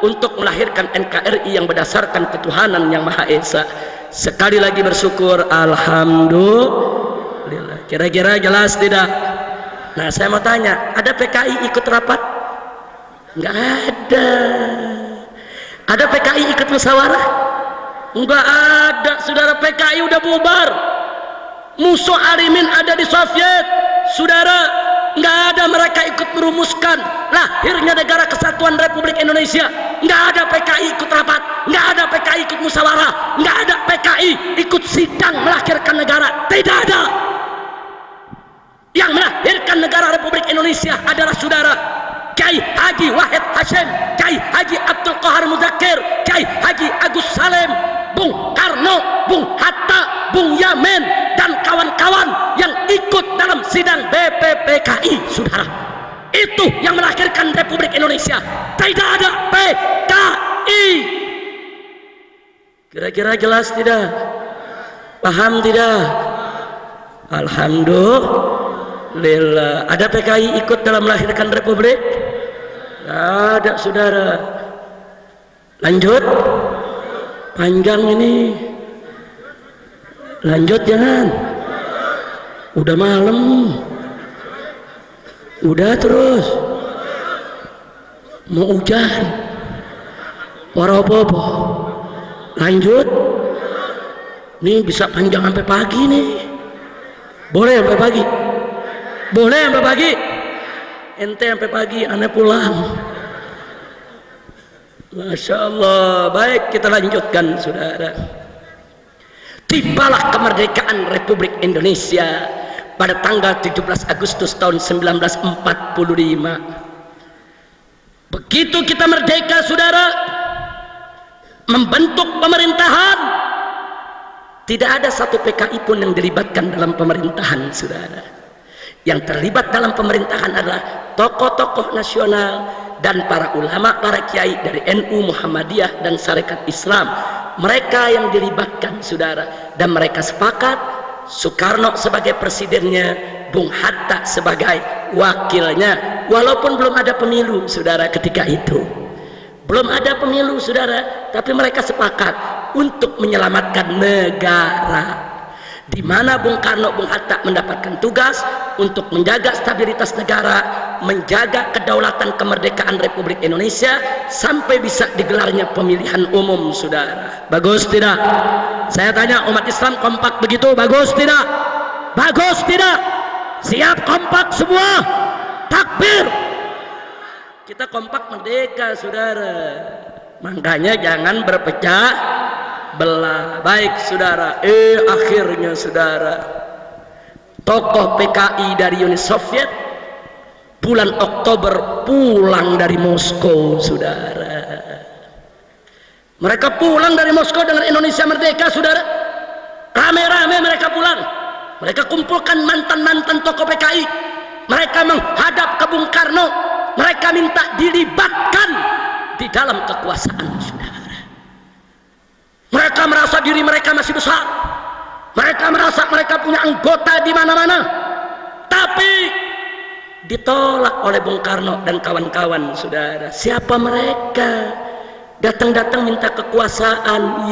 A: untuk melahirkan NKRI yang berdasarkan ketuhanan yang Maha Esa. Sekali lagi bersyukur, alhamdulillah. Kira-kira jelas tidak? Nah, saya mau tanya, ada PKI ikut rapat? Enggak ada. Ada PKI ikut musyawarah? Enggak ada. Saudara, PKI udah bubar. Musuh Alimin ada di Soviet, saudara. Nggak ada mereka ikut merumuskan lahirnya negara kesatuan Republik Indonesia. Nggak ada PKI ikut rapat, nggak ada PKI ikut musyawarah, nggak ada PKI ikut sidang melahirkan negara. Tidak ada. Yang melahirkan negara Republik Indonesia adalah saudara Kiai Haji Wahid Hashim, Kiai Haji Abdul Qahar Mudzakkir, Kiai Haji Agus Salim, Bung Karno, Bung Hatta, Bung Yamin, dan kawan-kawan yang ikut dalam sidang BPPKI, saudara. Itu yang melahirkan Republik Indonesia. Tidak ada PKI. Kira-kira jelas tidak? Paham tidak? Alhamdulillah. Ada PKI ikut dalam melahirkan Republik? Tidak ada, saudara. Lanjut. Panjang ini. Lanjut jangan. Udah malam. Udah terus. Mau hujan. Warabobo. Lanjut. Nih bisa panjang sampai pagi nih. Boleh sampai pagi? Boleh sampai pagi? Ente sampai pagi, aneh pulang. Masya Allah. Baik, kita lanjutkan, saudara. Tibalah kemerdekaan Republik Indonesia pada tanggal 17 Agustus tahun 1945. Begitu kita merdeka, saudara, membentuk pemerintahan, tidak ada satu PKI pun yang dilibatkan dalam pemerintahan, saudara. Yang terlibat dalam pemerintahan adalah tokoh-tokoh nasional dan para ulama, para kiai dari NU, Muhammadiyah, dan Sarekat Islam. Mereka yang dilibatkan, saudara, dan mereka sepakat Soekarno sebagai presidennya, Bung Hatta sebagai wakilnya, walaupun belum ada pemilu, saudara. Ketika itu belum ada pemilu, saudara, tapi mereka sepakat untuk menyelamatkan negara, di mana Bung Karno, Bung Hatta mendapatkan tugas untuk menjaga stabilitas negara, menjaga kedaulatan kemerdekaan Republik Indonesia sampai bisa digelarnya pemilihan umum, saudara. Bagus tidak? Saya tanya umat Islam, kompak begitu? Bagus tidak? Bagus tidak? Siap kompak semua? Takbir! Kita kompak merdeka, saudara. Makanya jangan berpecah belah. Baik, saudara. Akhirnya, saudara, tokoh PKI dari Uni Soviet bulan Oktober pulang dari Moskow, saudara. Mereka pulang dari Moskow dengan Indonesia merdeka, saudara. Rame-rame mereka pulang. Mereka kumpulkan mantan-mantan tokoh PKI. Mereka menghadap ke Bung Karno. Mereka minta dilibatkan di dalam kekuasaan, saudara. Mereka merasa diri mereka masih besar. Mereka merasa mereka punya anggota di mana-mana. Tapi ditolak oleh Bung Karno dan kawan-kawan, saudara. Siapa mereka? Datang-datang minta kekuasaan.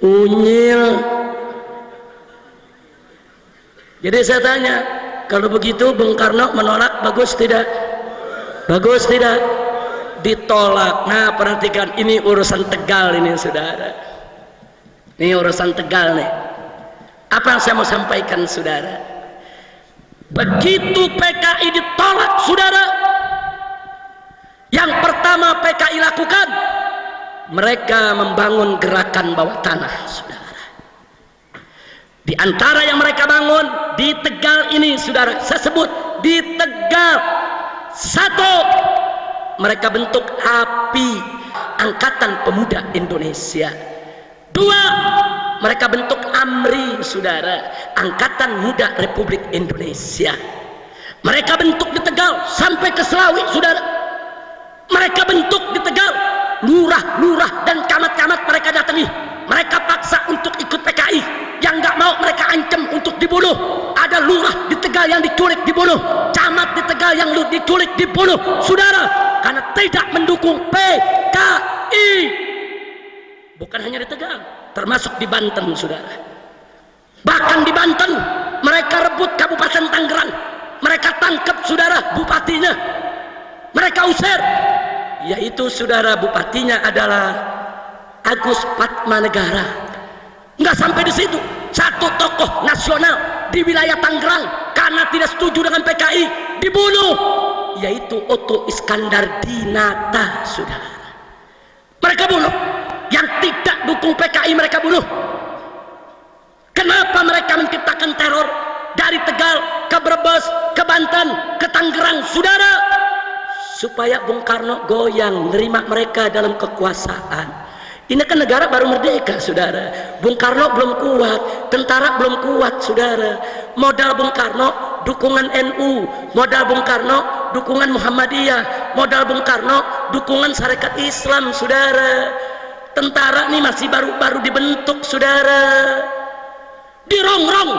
A: Unyil. Jadi saya tanya, kalau begitu Bung Karno menolak, bagus tidak? Bagus tidak? Ditolak. Nah, perhatikan, ini urusan Tegal ini, saudara. Ini urusan Tegal nih. Apa yang saya mau sampaikan, saudara? Begitu PKI ditolak, saudara, yang pertama PKI lakukan, mereka membangun gerakan bawah tanah, saudara. Di antara yang mereka bangun di Tegal ini, saudara, saya sebut di Tegal, satu, mereka bentuk API, Angkatan Pemuda Indonesia. Dua, mereka bentuk AMRI, saudara, Angkatan Muda Republik Indonesia. Mereka bentuk di Tegal sampai ke Selawi, saudara. Mereka bentuk di Tegal, lurah-lurah dan camat-camat mereka datangi. Mereka paksa untuk ikut PKI. Yang nggak mau mereka ancam untuk dibunuh. Ada lurah di Tegal yang diculik dibunuh, camat di Tegal yang diculik dibunuh, saudara, karena tidak mendukung PKI. Bukan hanya di Tegal, termasuk di Banten, saudara. Bahkan di Banten mereka rebut Kabupaten Tangerang, mereka tangkap, saudara, bupatinya, mereka usir, yaitu, saudara, bupatinya adalah Agus Patmanegara. Nggak sampai di situ, satu tokoh nasional di wilayah Tangerang karena tidak setuju dengan PKI dibunuh, yaitu Otto Iskandar Dinata, saudara. Mereka bunuh. Yang tidak dukung PKI mereka bunuh. Kenapa mereka menciptakan teror dari Tegal ke Brebes, ke Banten, ke Tangerang, saudara? Supaya Bung Karno goyang, nerima mereka dalam kekuasaan. Ini kan negara baru merdeka, saudara. Bung Karno belum kuat, tentara belum kuat, saudara. Modal Bung Karno dukungan NU, modal Bung Karno dukungan Muhammadiyah, modal Bung Karno dukungan Syarikat Islam, saudara. Tentara nih masih baru dibentuk, saudara. Dirongrong.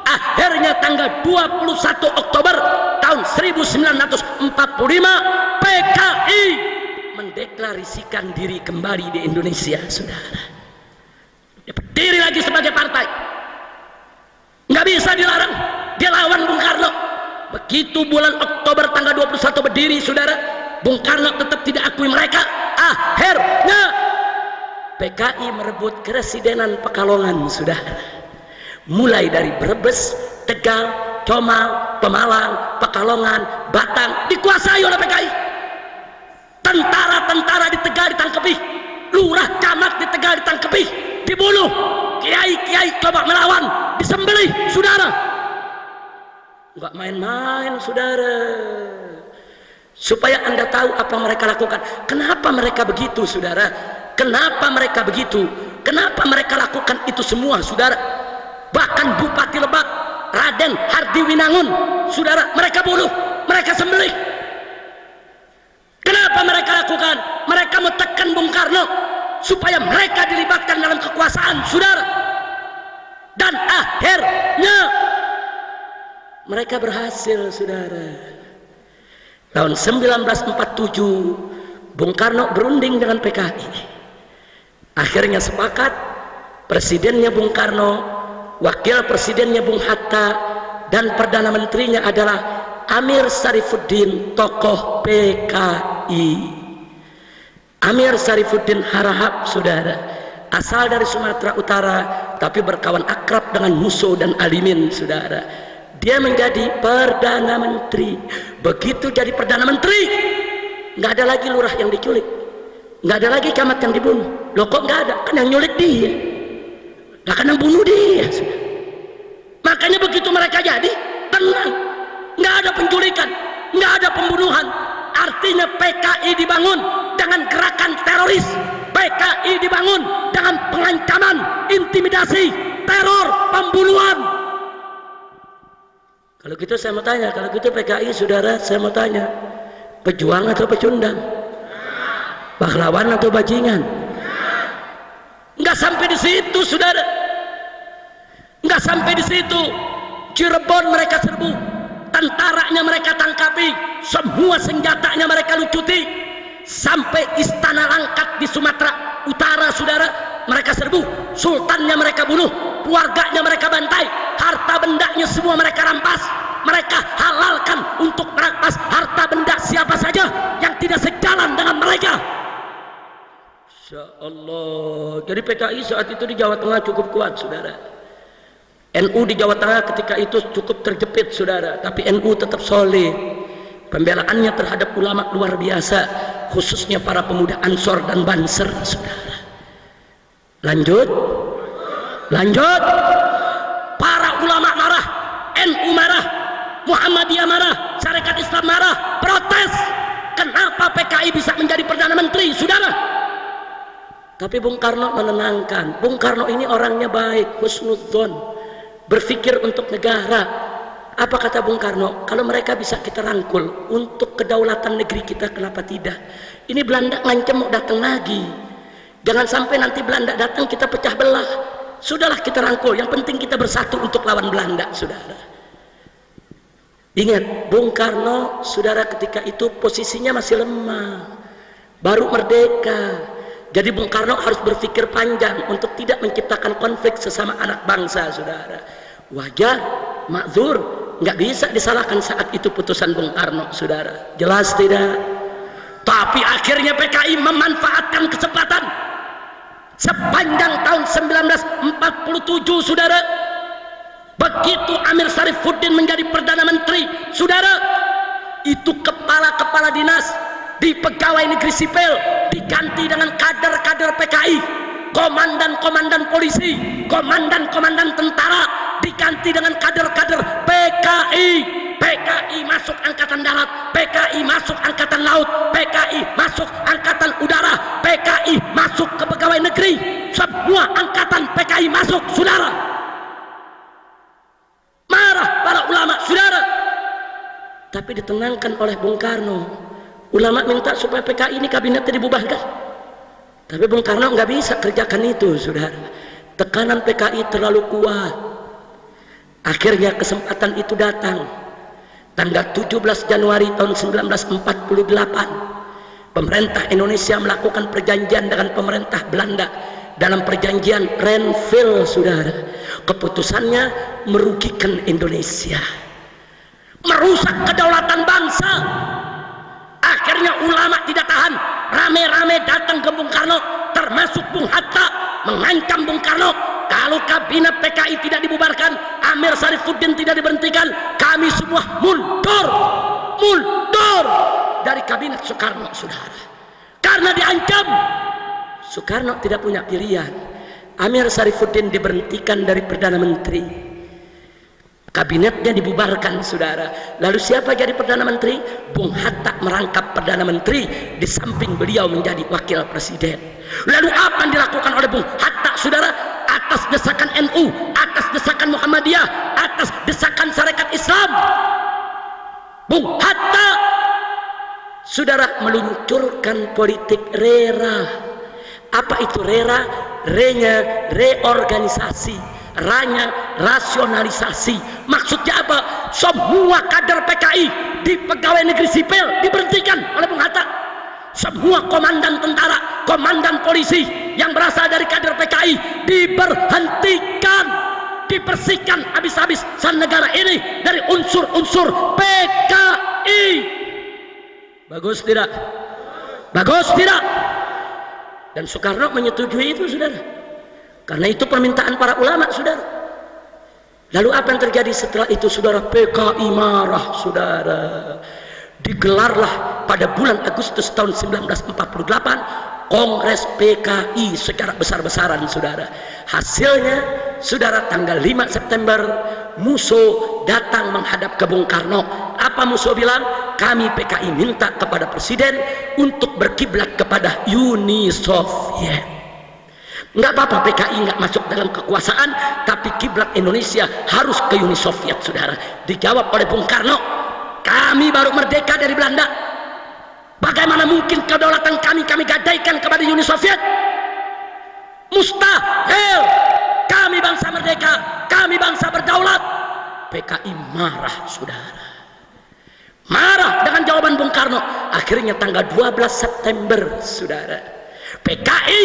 A: Akhirnya tanggal 21 Oktober tahun 1945 PKI mendeklarasikan diri kembali di Indonesia, saudara. Dia berdiri lagi sebagai partai. Nggak bisa dilarang. Dia lawan Bung Karno. Begitu bulan Oktober tanggal 21 berdiri, saudara, Bung Karno tetap tidak akui mereka. Akhirnya PKI merebut keresidenan Pekalongan, saudara. Mulai dari Brebes, Tegal, Comal, Pemalang, Pekalongan, Batang dikuasai oleh PKI. Tentara-tentara di Tegal ditangkepi, lurah camat di Tegal ditangkepi, dibunuh, kiai-kiai coba melawan, disembelih, saudara. Nggak main-main, saudara. Supaya Anda tahu apa mereka lakukan. Kenapa mereka begitu, saudara? Kenapa mereka begitu? Kenapa mereka lakukan itu semua, saudara? Bahkan Bupati Lebak, Raden Hardi Winangun, saudara, mereka bunuh, mereka sembelih. Kenapa mereka lakukan? Mereka menekan Bung Karno supaya mereka dilibatkan dalam kekuasaan, saudara. Dan akhirnya mereka berhasil, saudara. Tahun 1947 Bung Karno berunding dengan PKI. Akhirnya sepakat, presidennya Bung Karno, wakil presidennya Bung Hatta, dan perdana menterinya adalah Amir Sarifuddin, tokoh PKI. Amir Sarifuddin Harahap, saudara, asal dari Sumatera Utara tapi berkawan akrab dengan Musso dan Alimin, saudara. Dia menjadi perdana menteri. Begitu jadi perdana menteri, nggak ada lagi lurah yang diculik, nggak ada lagi camat yang dibunuh. Loh, kok nggak ada? Kan yang nyulik dia, nggak kan yang bunuh dia. Makanya begitu mereka jadi tenang, nggak ada penculikan, nggak ada pembunuhan. Artinya PKI dibangun dengan gerakan teroris, PKI dibangun dengan pengancaman, intimidasi, teror, pembunuhan. Kalau gitu saya mau tanya, kalau gitu PKI, saudara, saya mau tanya, pejuang atau pecundang? Pahlawan atau bajingan? Nggak sampai di situ, saudara. Nggak sampai di situ. Cirebon mereka serbu, tentaranya mereka tangkapi, semua senjatanya mereka lucuti, sampai Istana Langkat di Sumatera Utara, saudara, mereka serbu, sultannya mereka bunuh, keluarganya mereka bantai, harta bendanya semua mereka rampas. Mereka halalkan untuk merampas harta benda siapa saja yang tidak sejalan dengan mereka. Insya Allah. Jadi PKI saat itu di Jawa Tengah cukup kuat, saudara. NU di Jawa Tengah ketika itu cukup terjepit, saudara, tapi NU tetap solid. Pembelaannya terhadap ulama luar biasa, khususnya para pemuda Ansor dan Banser, saudara. Lanjut. Para ulama marah, NU marah, Muhammadiyah marah, Syarikat Islam marah, protes. Kenapa PKI bisa menjadi perdana menteri, saudara? Tapi Bung Karno menenangkan. Bung Karno ini orangnya baik, husnudzon, berpikir untuk negara. Apa kata Bung Karno? Kalau mereka bisa kita rangkul untuk kedaulatan negeri kita, kenapa tidak? Ini Belanda ngancam mau datang lagi. Jangan sampai nanti Belanda datang kita pecah belah. Sudahlah kita rangkul, yang penting kita bersatu untuk lawan Belanda, saudara. Ingat, Bung Karno, saudara, ketika itu posisinya masih lemah, baru merdeka. Jadi Bung Karno harus berpikir panjang untuk tidak menciptakan konflik sesama anak bangsa, saudara. Wajar, makzur, nggak bisa disalahkan saat itu putusan Bung Karno, saudara. Jelas tidak? Tapi akhirnya PKI memanfaatkan kesempatan sepanjang tahun 1947, saudara. Begitu Amir Syarifuddin menjadi Perdana Menteri, saudara, itu kepala-kepala dinas di pegawai negeri sipil diganti dengan kader-kader PKI, komandan-komandan polisi, komandan-komandan tentara diganti dengan kader-kader PKI. PKI masuk angkatan darat, PKI masuk angkatan laut, PKI masuk angkatan udara, PKI masuk ke pegawai negeri, semua angkatan PKI masuk, saudara. Marah para ulama, saudara, tapi ditenangkan oleh Bung Karno. Ulama minta supaya PKI ini kabinetnya dibubarkan, tapi Bung Karno nggak bisa kerjakan itu, saudara. Tekanan PKI terlalu kuat. Akhirnya kesempatan itu datang tanggal 17 Januari tahun 1948. Pemerintah Indonesia melakukan perjanjian dengan pemerintah Belanda. Dalam perjanjian Renville, saudara, keputusannya merugikan Indonesia, merusak kedaulatan bangsa. Akhirnya ulama tidak tahan, rame-rame datang ke Bung Karno, termasuk Bung Hatta, mengancam Bung Karno, kalau kabinet PKI tidak dibubarkan, Amir Syarifuddin tidak diberhentikan, kami semua mundur dari kabinet Soekarno, saudara. Karena diancam, Soekarno tidak punya pilihan. Amir Syarifuddin diberhentikan dari Perdana Menteri, kabinetnya dibubarkan, saudara. Lalu siapa jadi Perdana Menteri? Bung Hatta merangkap Perdana Menteri, di samping beliau menjadi wakil presiden. Lalu apa yang dilakukan oleh Bung Hatta, saudara? Atas desakan NU, atas desakan Muhammadiyah, atas desakan Sarekat Islam, Bung Hatta, saudara, meluncurkan politik RERA. Apa itu RERA? R-nya reorganisasi, R-nya rasionalisasi. Maksudnya apa? Semua kader PKI di pegawai negeri sipil diberhentikan oleh Bung Hatta. Semua komandan tentara, komandan polisi yang berasal dari kader PKI diberhentikan, dibersihkan habis-habis negara ini dari unsur-unsur PKI. Bagus tidak? Bagus tidak? Dan Soekarno menyetujui itu, saudara, karena itu permintaan para ulama, saudara. Lalu apa yang terjadi setelah itu, saudara? PKI marah, saudara. Digelarlah pada bulan Agustus tahun 1948 Kongres PKI secara besar-besaran, saudara. Hasilnya, saudara, tanggal 5 September Musso datang menghadap ke Bung Karno. Apa Musso bilang? Kami PKI minta kepada presiden untuk berkiblat kepada Uni Soviet. Nggak apa-apa PKI nggak masuk dalam kekuasaan, tapi kiblat Indonesia harus ke Uni Soviet, saudara. Dijawab oleh Bung Karno, kami baru merdeka dari Belanda, bagaimana mungkin kedaulatan kami gadaikan kepada Uni Soviet? Mustahil. Kami bangsa merdeka, kami bangsa berdaulat. PKI marah, saudara, marah dengan jawaban Bung Karno. Akhirnya tanggal 12 September, saudara, PKI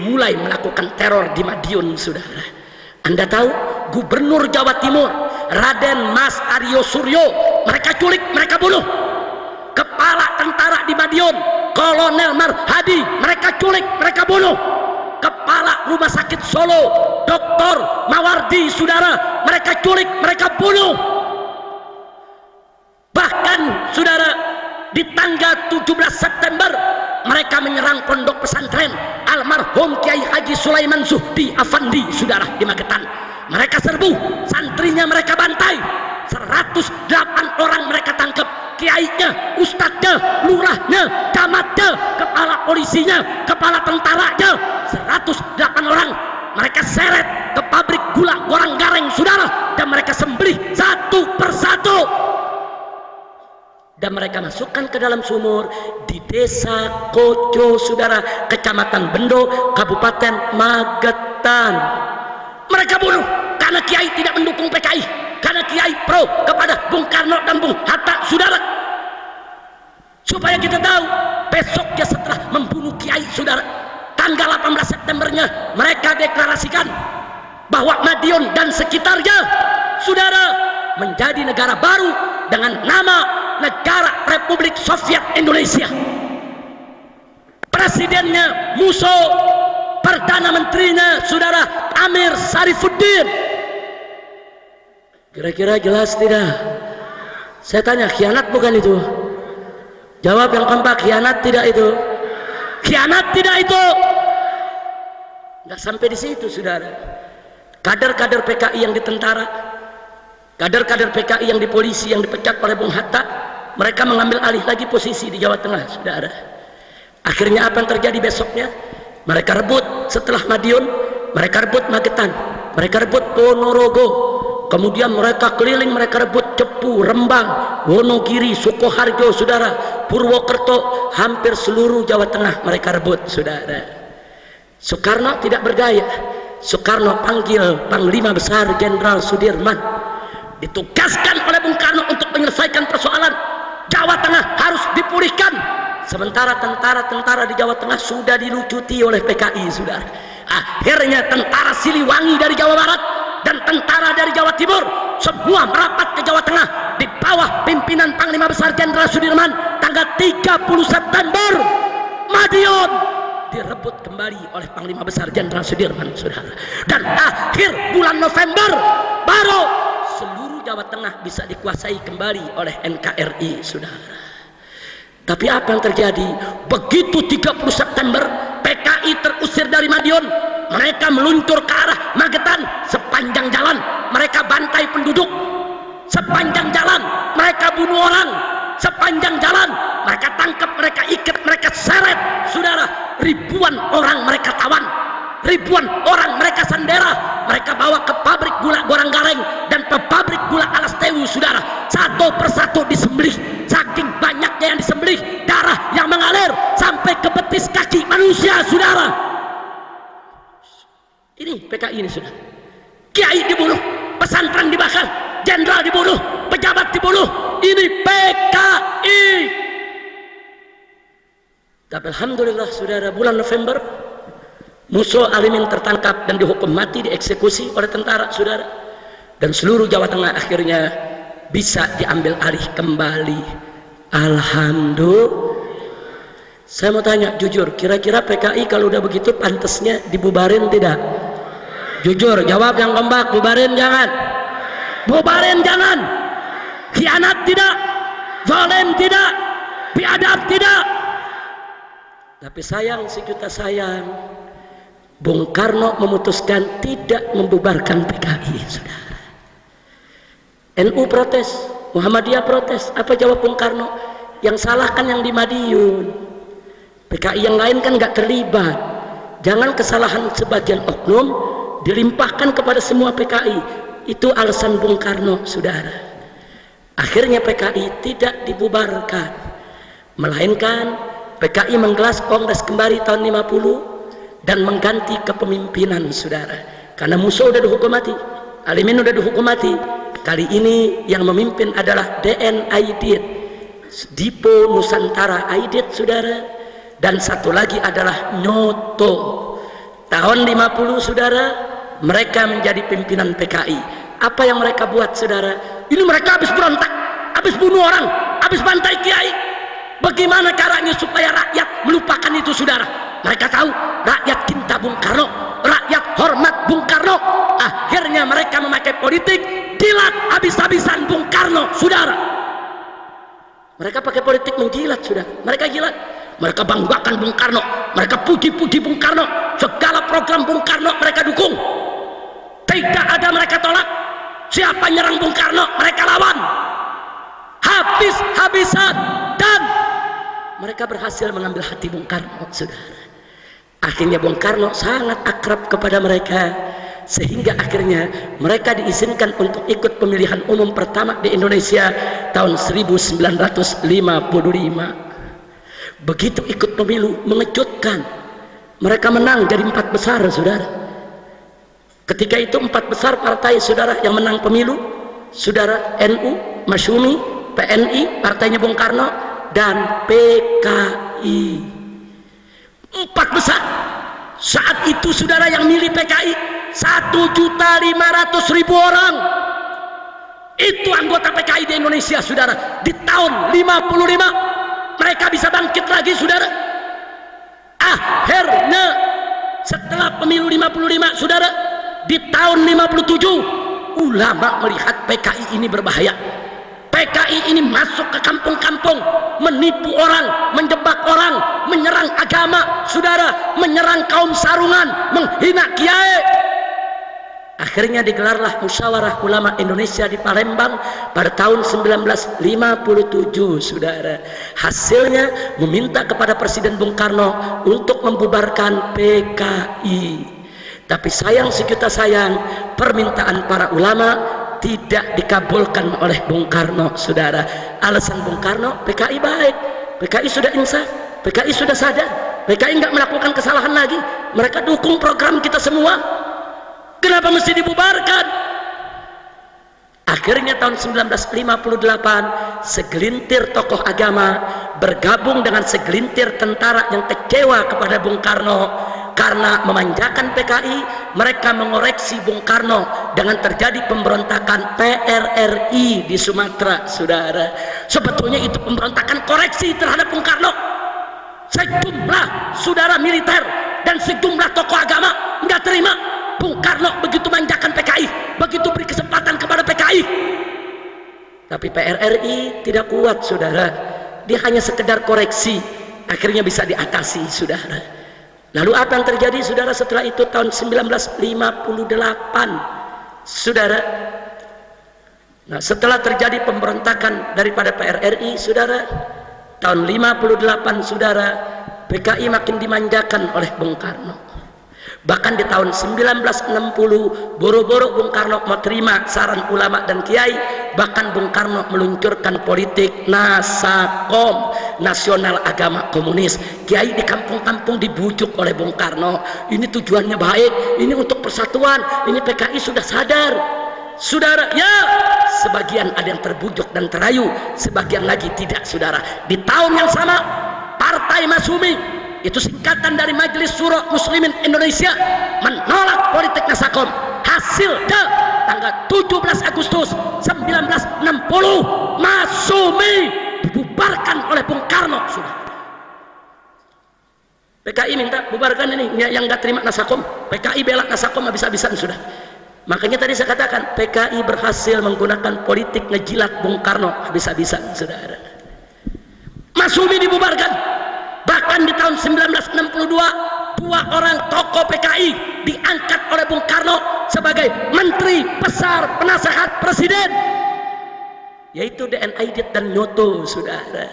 A: mulai melakukan teror di Madiun, saudara. Anda tahu, Gubernur Jawa Timur Raden Mas Aryo Suryo mereka culik, mereka bunuh. Kepala tentara di Madiun Kolonel Marhadi mereka culik, mereka bunuh. Kepala Rumah Sakit Solo Dr. Mawardi, saudara, mereka culik, mereka bunuh. Bahkan, saudara, di tanggal 17 September mereka menyerang pondok pesantren almarhum Kiai Haji Sulaiman Zuhdi Afandi, saudara, di Magetan. Mereka serbu, santrinya mereka bantai, 108 orang mereka tangkap, kiainya, ustadznya, lurahnya, camatnya, kepala polisinya, kepala tentaranya, 108 orang mereka seret ke pabrik gula Gorang Gareng, saudara, dan mereka sembelih satu persatu dan mereka masukkan ke dalam sumur di desa Koco, saudara, kecamatan Bendo, Kabupaten Magetan. Mereka bunuh karena kiai tidak mendukung PKI, karena kiai pro kepada Bung Karno dan Bung Hatta, saudara. Supaya kita tahu, besoknya setelah membunuh kiai, saudara, tanggal 18 Septembernya mereka deklarasikan bahwa Madiun dan sekitarnya, saudara, menjadi negara baru dengan nama Negara Republik Soviet Indonesia. Presidennya Musso, Perdana Menterinya saudara Amir Sarifuddin. Kira-kira jelas tidak? Saya tanya, khianat bukan itu? Jawab yang kompak, khianat tidak itu? Khianat tidak itu? Nggak sampai di situ, saudara. Kader-kader PKI yang di tentara, kader-kader PKI yang di polisi yang dipecat oleh Bung Hatta, mereka mengambil alih lagi posisi di Jawa Tengah, saudara. Akhirnya apa yang terjadi besoknya? Mereka rebut setelah Madiun, mereka rebut Magetan, mereka rebut Ponorogo, kemudian mereka keliling, mereka rebut Cepu, Rembang, Wonogiri, Sukoharjo, saudara, Purwokerto, hampir seluruh Jawa Tengah mereka rebut, saudara. Soekarno tidak berdaya. Soekarno panggil Panglima Besar Jenderal Sudirman, ditugaskan oleh Bung Karno untuk menyelesaikan persoalan Jawa Tengah harus dipulihkan. Sementara tentara-tentara di Jawa Tengah sudah dilucuti oleh PKI, saudara. Akhirnya tentara Siliwangi dari Jawa Barat dan tentara dari Jawa Timur semua merapat ke Jawa Tengah di bawah pimpinan Panglima Besar Jenderal Sudirman. Tanggal 30 September Madiun direbut kembali oleh Panglima Besar Jenderal Sudirman, saudara. Dan akhir bulan November baru seluruh Jawa Tengah bisa dikuasai kembali oleh NKRI, saudara. Tapi apa yang terjadi? Begitu 30 September PKI terusir dari Madiun, mereka meluncur ke arah Magetan. Sepanjang jalan mereka bantai penduduk, sepanjang jalan mereka bunuh orang, sepanjang jalan mereka tangkap, mereka ikat, mereka seret, saudara. Ribuan orang mereka tawan, ribuan orang mereka sandera, mereka bawa ke pabrik gula Goranggareng dan ke pabrik gula Alas Tewu, saudara. Satu persatu disembelih. Saking banyaknya yang disembelih, darah yang mengalir sampai ke betis kaki manusia, saudara. Ini PKI ini, saudara. Kiai dibunuh, pesantren dibakar, jenderal dibunuh, pejabat dibunuh. Ini PKI. Tapi alhamdulillah, saudara, bulan November Musso Alimin tertangkap dan dihukum mati, dieksekusi oleh tentara, saudara. Dan seluruh Jawa Tengah akhirnya bisa diambil alih kembali. Alhamdulillah. Saya mau tanya jujur, kira-kira PKI kalau udah begitu pantasnya dibubarin tidak? Jujur, jawab yang kompak. Bubarin jangan? Bubarin jangan? Khianat tidak? Zalim tidak? Biadab tidak? Tapi sayang, sejuta sayang, Bung Karno memutuskan tidak membubarkan PKI, saudara. NU protes, Muhammadiyah protes. Apa jawab Bung Karno? Yang salah kan yang di Madiun, PKI yang lain kan nggak terlibat. Jangan kesalahan sebagian oknum dilimpahkan kepada semua PKI. Itu alasan Bung Karno, saudara. Akhirnya PKI tidak dibubarkan, melainkan PKI menggelar kongres kembali tahun 50 dan mengganti kepemimpinan, saudara. Karena Musso udah dihukum mati, Alimin udah dihukum mati. Kali ini yang memimpin adalah DN Aidit, Dipo Nusantara Aidit, saudara. Dan satu lagi adalah Nyoto. Tahun 50, saudara, mereka menjadi pimpinan PKI. Apa yang mereka buat, saudara? Ini mereka habis berontak, habis bunuh orang, habis bantai kiai. Bagaimana caranya supaya rakyat melupakan itu, saudara? Mereka tahu rakyat cinta Bung Karno, rakyat hormat Bung Karno. Akhirnya mereka memakai politik, jilat habis-habisan Bung Karno, saudara. Mereka pakai politik menjilat, saudara. Mereka jilat, mereka banggakan Bung Karno, mereka puji-puji Bung Karno, segala program Bung Karno mereka dukung. Tidak ada mereka tolak. Siapa nyerang Bung Karno, mereka lawan habis-habisan. Dan mereka berhasil mengambil hati Bung Karno, saudara. Akhirnya Bung Karno sangat akrab kepada mereka, sehingga akhirnya mereka diizinkan untuk ikut pemilihan umum pertama di Indonesia tahun 1955. Begitu ikut pemilu, mengejutkan. Mereka menang jadi 4 besar, saudara. Ketika itu 4 besar partai, saudara, yang menang pemilu, saudara, NU, Masyumi, PNI, partainya Bung Karno, dan PKI. 4 besar Saat itu saudara yang milih PKI 1.500.000 orang. Itu anggota PKI di Indonesia saudara. Di tahun 55 mereka bisa bangkit lagi saudara. Akhirnya setelah pemilu 55 saudara, di tahun 57 ulama melihat PKI ini berbahaya. PKI ini masuk ke kampung-kampung, menipu orang, menjebak orang, menyerang agama saudara, menyerang kaum sarungan, menghina kiai. Akhirnya digelarlah musyawarah ulama Indonesia di Palembang pada tahun 1957 saudara. Hasilnya meminta kepada Presiden Bung Karno untuk membubarkan PKI. Tapi sayang sejuta sayang, permintaan para ulama tidak dikabulkan oleh Bung Karno saudara. Alasan Bung Karno, PKI baik, PKI sudah insaf, PKI sudah sadar, PKI nggak melakukan kesalahan lagi, mereka dukung program kita semua, kenapa mesti dibubarkan? Akhirnya tahun 1958 segelintir tokoh agama bergabung dengan segelintir tentara yang kecewa kepada Bung Karno karena memanjakan PKI. Mereka mengoreksi Bung Karno dengan terjadi pemberontakan PRRI di Sumatera saudara. Sebetulnya itu pemberontakan koreksi terhadap Bung Karno. Sejumlah saudara militer dan sejumlah tokoh agama nggak terima Bung Karno begitu manjakan PKI, begitu beri kesempatan kepada PKI. Tapi PRRI tidak kuat saudara, dia hanya sekedar koreksi, akhirnya bisa diatasi saudara. Lalu apa yang terjadi saudara setelah itu tahun 1958 saudara? Nah, setelah terjadi pemberontakan daripada PRRI saudara, tahun 58 saudara, PKI makin dimanjakan oleh Bung Karno. Bahkan di tahun 1960 boro-boro Bung Karno mau terima saran ulama dan kiai, bahkan Bung Karno meluncurkan politik Nasakom, Nasional Agama Komunis. Kiai di kampung-kampung dibujuk oleh Bung Karno, ini tujuannya baik, ini untuk persatuan, ini PKI sudah sadar saudara. Ya, sebagian ada yang terbujuk dan terayu, sebagian lagi tidak saudara. Di tahun yang sama Partai Masyumi, itu singkatan dari Majelis Syuro Muslimin Indonesia, menolak politik Nasakom. Hasilnya tanggal 17 Agustus 1960 Masyumi dibubarkan oleh Bung Karno sudah. PKI minta bubarkan ini yang nggak terima Nasakom, PKI bela Nasakom habis-habisan sudah. Makanya tadi saya katakan PKI berhasil menggunakan politik ngejilat Bung Karno habis-habisan saudara. Masyumi dibubarkan. Bahkan di tahun 1962 dua orang tokoh PKI diangkat oleh Bung Karno sebagai Menteri Besar Penasehat Presiden, yaitu DN Aidit dan Nyoto saudara.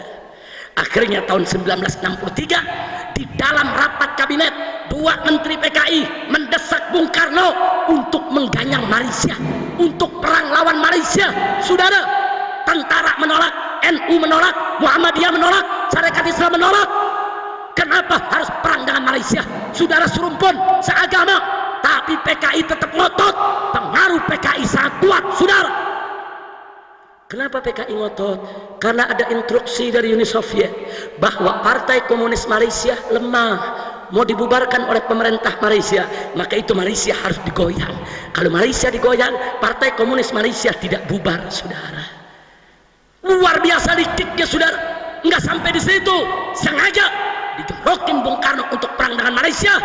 A: Akhirnya tahun 1963 di dalam rapat kabinet dua menteri PKI mendesak Bung Karno untuk mengganyang Malaysia, untuk perang lawan Malaysia saudara. Tentara menolak, NU menolak, Muhammadiyah menolak, Syarikat Islam menolak. Kenapa harus perang dengan Malaysia? Saudara serumpun, seagama, tapi PKI tetap ngotot. Pengaruh PKI sangat kuat, saudara. Kenapa PKI ngotot? Karena ada instruksi dari Uni Soviet bahwa Partai Komunis Malaysia lemah, mau dibubarkan oleh pemerintah Malaysia, maka itu Malaysia harus digoyang. Kalau Malaysia digoyang, Partai Komunis Malaysia tidak bubar, saudara. Luar biasa liciknya saudara. Enggak sampai di situ, sengaja dijorokin Bung Karno untuk perang dengan Malaysia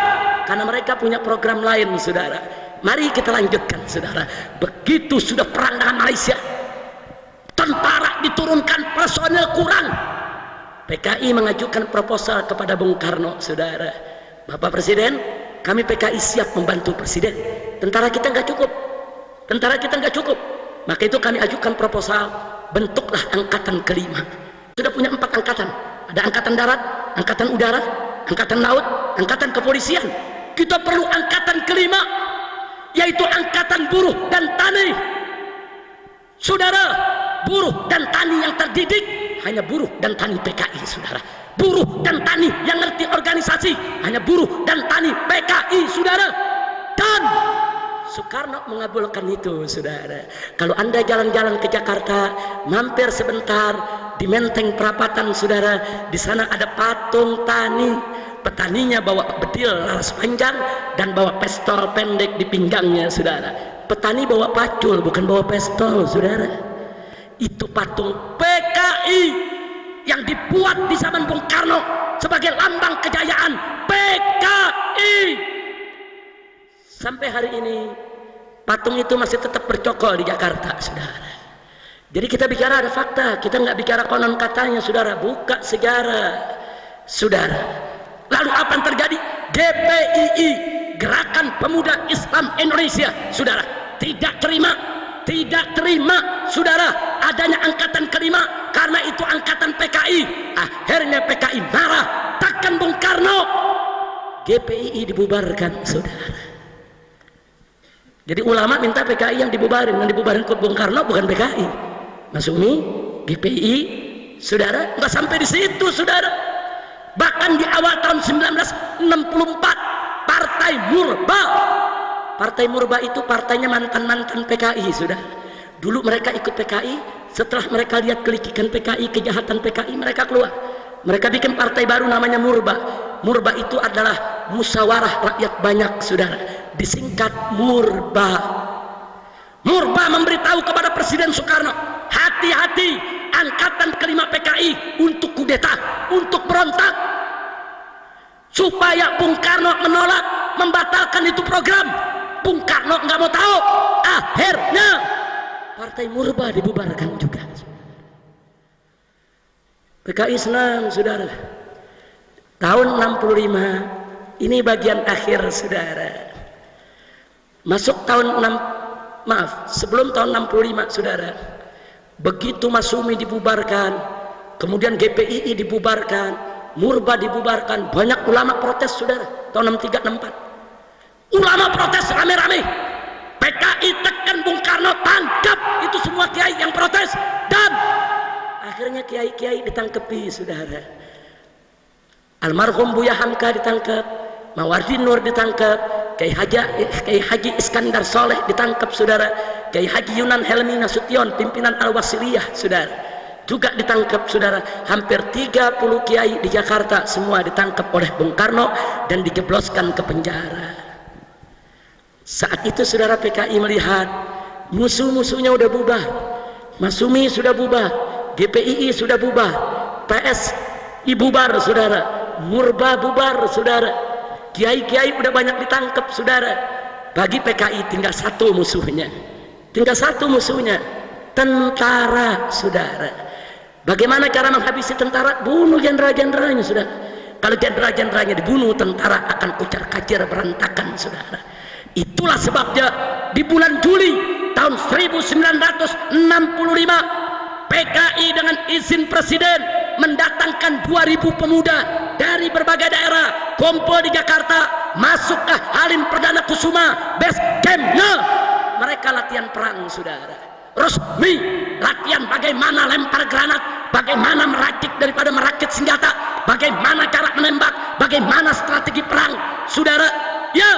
A: karena mereka punya program lain saudara. Mari kita lanjutkan saudara. Begitu sudah perang dengan Malaysia, tentara diturunkan, personel kurang, PKI mengajukan proposal kepada Bung Karno saudara. Bapak Presiden, kami PKI siap membantu Presiden, tentara kita nggak cukup, tentara kita nggak cukup, maka itu kami ajukan proposal, bentuklah angkatan kelima. Sudah punya 4 angkatan, ada angkatan darat, angkatan udara, angkatan laut, angkatan kepolisian. Kita perlu angkatan kelima, yaitu angkatan buruh dan tani saudara. Buruh dan tani yang terdidik hanya buruh dan tani PKI saudara. Buruh dan tani yang ngerti organisasi hanya buruh dan tani PKI saudara. Dan Soekarno mengabulkan itu saudara. Kalau anda jalan-jalan ke Jakarta, mampir sebentar di Menteng Perapatan saudara, di sana ada patung tani petaninya bawa bedil laras panjang dan bawa pistol pendek di pinggangnya, saudara. Petani bawa pacul, bukan bawa pistol, saudara. Itu patung PKI yang dibuat di zaman Bung Karno sebagai lambang kejayaan PKI. Sampai hari ini patung itu masih tetap bercokol di Jakarta, saudara. Jadi kita bicara ada fakta, kita nggak bicara konon katanya, saudara. Buka sejarah, saudara. Lalu apa yang terjadi? GPII, Gerakan Pemuda Islam Indonesia, saudara, tidak terima, saudara, adanya angkatan kelima, karena itu angkatan PKI. Akhirnya PKI marah, tekan Bung Karno, GPII dibubarkan, saudara. Jadi ulama minta PKI yang dibubarin ke Bung Karno, bukan PKI. Mas Umi, GPI, saudara, nggak sampai di situ, saudara. Bahkan di awal tahun 1964, Partai Murba itu partainya mantan-mantan PKI, sudah. Dulu mereka ikut PKI, setelah mereka lihat kelikikan PKI, kejahatan PKI, mereka keluar. Mereka bikin partai baru namanya Murba. Murba itu adalah musyawarah rakyat banyak, saudara. Disingkat Murba. Murba memberitahu kepada Presiden Soekarno, hati-hati angkatan kelima PKI untuk kudeta, untuk berontak, supaya Bung Karno menolak, membatalkan itu program. Bung Karno nggak mau tahu. Akhirnya Partai Murba dibubarkan juga. PKI senang, saudara. Tahun 65 ini bagian akhir, saudara. Masuk tahun sebelum tahun 65, saudara. Begitu Masumi dibubarkan, kemudian GPII dibubarkan, Murba dibubarkan, banyak ulama protes, saudara. Tahun 63, 64. Ulama protes rame-rame. PKI tekan Bung Karno, tangkap itu semua kiai yang protes, dan akhirnya kiai-kiai ditangkepi, saudara. Almarhum Buya Hamka ditangkap, Mawardi Nur ditangkap, Kiai Haji Iskandar Soleh ditangkap, saudara. Kiai Haji Yunan Helmi Nasution, pimpinan Al-Wasiliyah, saudara, juga ditangkap, saudara. Hampir 30 kiai di Jakarta semua ditangkap oleh Bung Karno dan dijebloskan ke penjara. Saat itu, saudara, PKI melihat musuh-musuhnya udah bubar. Masumi sudah bubar, GPII sudah bubar, PSI bubar, saudara, Murba bubar, saudara. Kiai-kiai udah banyak ditangkap, saudara. Bagi PKI tinggal satu musuhnya, tentara, saudara. Bagaimana cara menghabisi tentara? Bunuh jenderal-jenderalnya, saudara. Kalau jenderal-jenderalnya dibunuh, tentara akan kucar-kacir berantakan, saudara. Itulah sebabnya di bulan Juli tahun 1965 PKI dengan izin presiden mendatangkan 2000 pemuda dari berbagai daerah kumpul di Jakarta, masuk ke Halim Perdana Kusuma, base campnya. Mereka latihan perang, saudara. Resmi latihan bagaimana lempar granat, bagaimana daripada merakit senjata, bagaimana cara menembak, bagaimana strategi perang, saudara. Ya,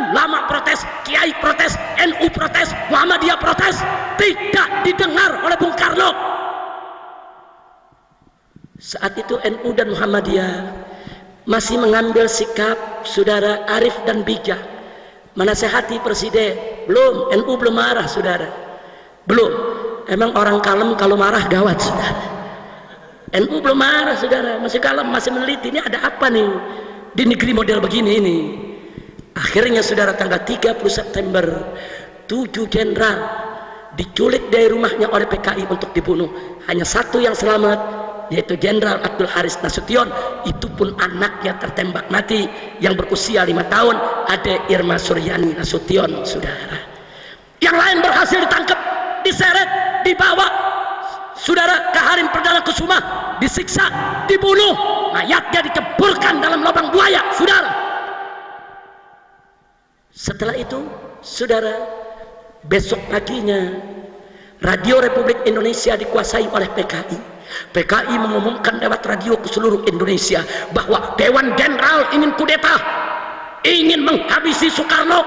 A: ulama protes, kiai protes, NU protes, Muhammadiyah protes, tidak didengar oleh Bung Karno. Saat itu NU dan Muhammadiyah masih mengambil sikap, saudara, arif dan bijak, menasehati presiden. Belum, NU belum marah, saudara, belum. Emang orang kalem kalau marah gawat, saudara. NU belum marah, saudara, masih kalem, masih meneliti, ini ada apa nih di negeri model begini ini. Akhirnya, saudara, tanggal 30 September 7 jenderal diculik dari rumahnya oleh PKI untuk dibunuh. Hanya satu yang selamat, yaitu Jenderal Abdul Haris Nasution. Itu pun anaknya tertembak mati yang berusia 5 tahun, Ade Irma Suryani Nasution, saudara. Yang lain berhasil ditangkap, diseret, dibawa, saudara, ke Halim Perdana Kusuma, disiksa, dibunuh, mayatnya diceburkan dalam lubang buaya, saudara. Setelah itu, saudara, besok paginya Radio Republik Indonesia dikuasai oleh PKI. PKI mengumumkan lewat radio ke seluruh Indonesia bahwa Dewan Jenderal ingin kudeta, ingin menghabisi Soekarno.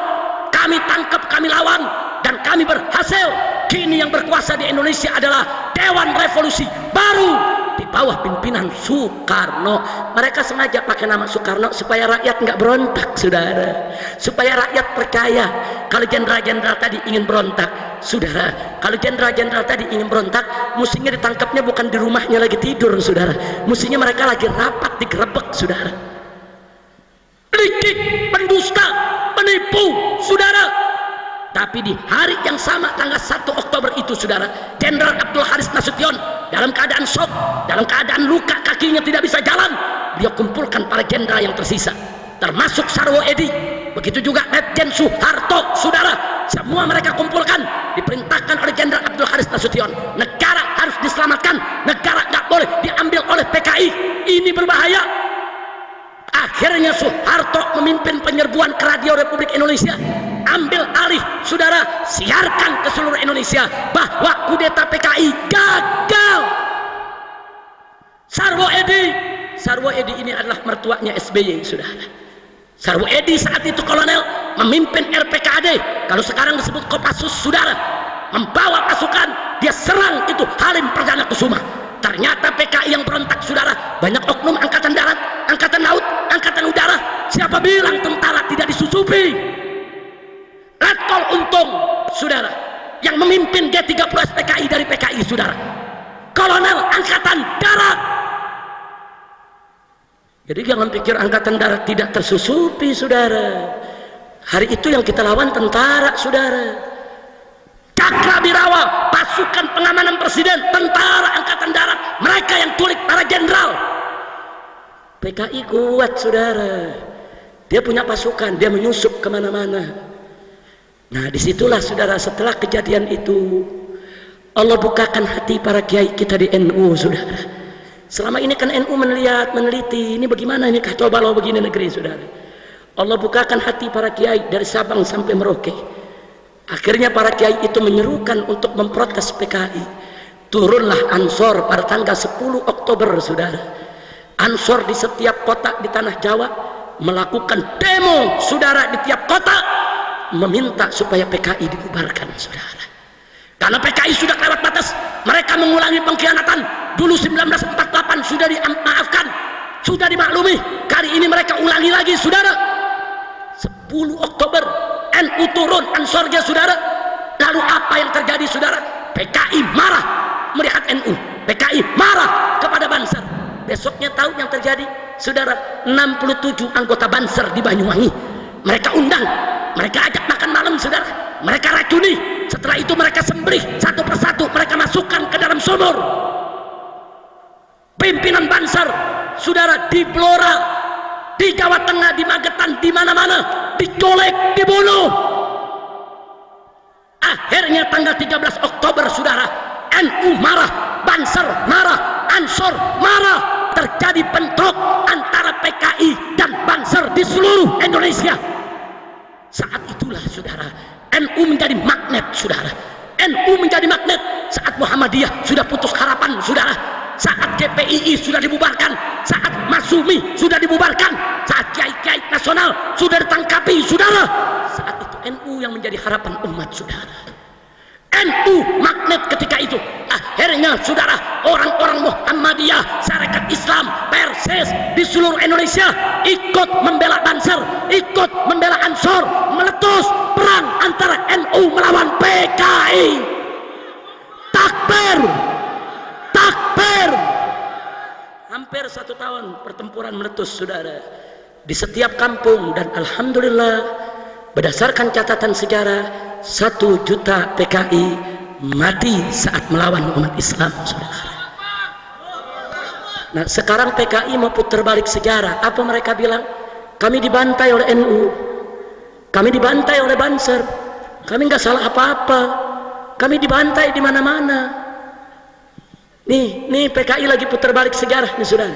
A: Kami tangkap, kami lawan, dan kami berhasil. kini yang berkuasa di Indonesia adalah Dewan Revolusi Baru di bawah pimpinan Soekarno. Mereka sengaja pakai nama Soekarno supaya rakyat nggak berontak, saudara, supaya rakyat percaya kalau jenderal-jenderal tadi ingin berontak. Saudara, kalau jenderal-jenderal tadi ingin berontak, mestinya ditangkapnya bukan di rumahnya lagi tidur, saudara, mestinya mereka lagi rapat digerebek, saudara. Licik, pendusta, penipu, saudara. Tapi di hari yang sama tanggal 1 Oktober itu, saudara, Jenderal Abdul Haris Nasution dalam keadaan shock, dalam keadaan luka, kakinya tidak bisa jalan, dia kumpulkan para jenderal yang tersisa, termasuk Sarwo Edi, begitu juga Letjen Soeharto, saudara. Semua mereka kumpulkan, diperintahkan oleh Jenderal Abdul Haris Nasution. Negara harus diselamatkan, negara nggak boleh diambil oleh PKI, ini berbahaya. Akhirnya Soeharto memimpin penyerbuan ke Radio Republik Indonesia, ambil alih, saudara, siarkan ke seluruh Indonesia bahwa kudeta PKI gagal. Sarwo Edi ini adalah mertuanya SBY, saudara. Sarwo Edi saat itu kolonel, memimpin RPKAD, kalau sekarang disebut Kopassus, saudara, membawa pasukan, dia serang itu Halim Perdana Kusuma. Ternyata PKI yang berontak, saudara, banyak oknum angkatan darat, angkatan laut, angkatan udara. Siapa bilang tentara tidak disusupi? Letkol Untung, saudara, yang memimpin G30 PKI dari PKI, saudara, kolonel angkatan darat. Jadi jangan pikir angkatan darat tidak tersusupi, saudara. Hari itu yang kita lawan tentara, saudara. Cakrabirawa, pasukan pengamanan presiden, tentara angkatan darat, mereka yang culik para jenderal. PKI kuat, saudara, dia punya pasukan, dia menyusup kemana-mana. Nah, disitulah, saudara, setelah kejadian itu Allah bukakan hati para kiai kita di NU, saudara. Selama ini kan NU meneliti, ini bagaimana ini kacau balau begini negeri, saudara. Allah bukakan hati para kiai dari Sabang sampai Merauke. Akhirnya para kiai itu menyerukan untuk memprotes PKI. Turunlah Ansor pada tanggal 10 Oktober, saudara. Ansor di setiap kota di tanah Jawa melakukan demo, saudara, di tiap kota meminta supaya PKI dibubarkan, saudara. Karena PKI sudah lewat batas, mereka mengulangi pengkhianatan. Dulu 1948 sudah dimaafkan, sudah dimaklumi, kali ini mereka ulangi lagi, saudara. 10 Oktober NU turun Ansornya, saudara. Lalu apa yang terjadi, saudara? PKI marah melihat NU, PKI marah kepada Banser. Besoknya tahu yang terjadi, saudara, 67 anggota Banser di Banyuwangi mereka undang, mereka ajak makan malam, saudara, mereka racuni. Setelah itu mereka sembelih satu persatu, mereka masukkan ke dalam sumur. Pimpinan Banser, saudara, di Blora, di Jawa Tengah, di Magetan, di mana-mana dicolek, dibunuh. Akhirnya tanggal 13 Oktober, saudara, NU marah, Banser marah, Ansor marah. Terjadi bentrok antara PKI dan Banser di seluruh Indonesia. Saat itulah, saudara, NU menjadi magnet, saudara. NU menjadi magnet saat Muhammadiyah sudah putus harapan, saudara. Saat GPII sudah dibubarkan, saat Masumi sudah dibubarkan, saat kiai-kiai nasional sudah ditangkapi, saudara. Saat itu NU yang menjadi harapan umat, saudara. NU magnet ketika itu. Akhirnya, saudara, orang-orang Muhammadiyah, Sarekat Islam, Persis di seluruh Indonesia ikut membela Banser, ikut membela Ansor, meletus perang antara NU melawan PKI. Takbir, takbir. Hampir 1 tahun pertempuran meletus, saudara, di setiap kampung. Dan alhamdulillah, berdasarkan catatan sejarah, 1 juta PKI mati saat melawan umat Islam, saudara. Nah, sekarang PKI mau putar balik sejarah. Apa mereka bilang? Kami dibantai oleh NU, kami dibantai oleh Banser, kami nggak salah apa-apa, kami dibantai di mana-mana. Nih PKI lagi putar balik sejarah nih, saudara.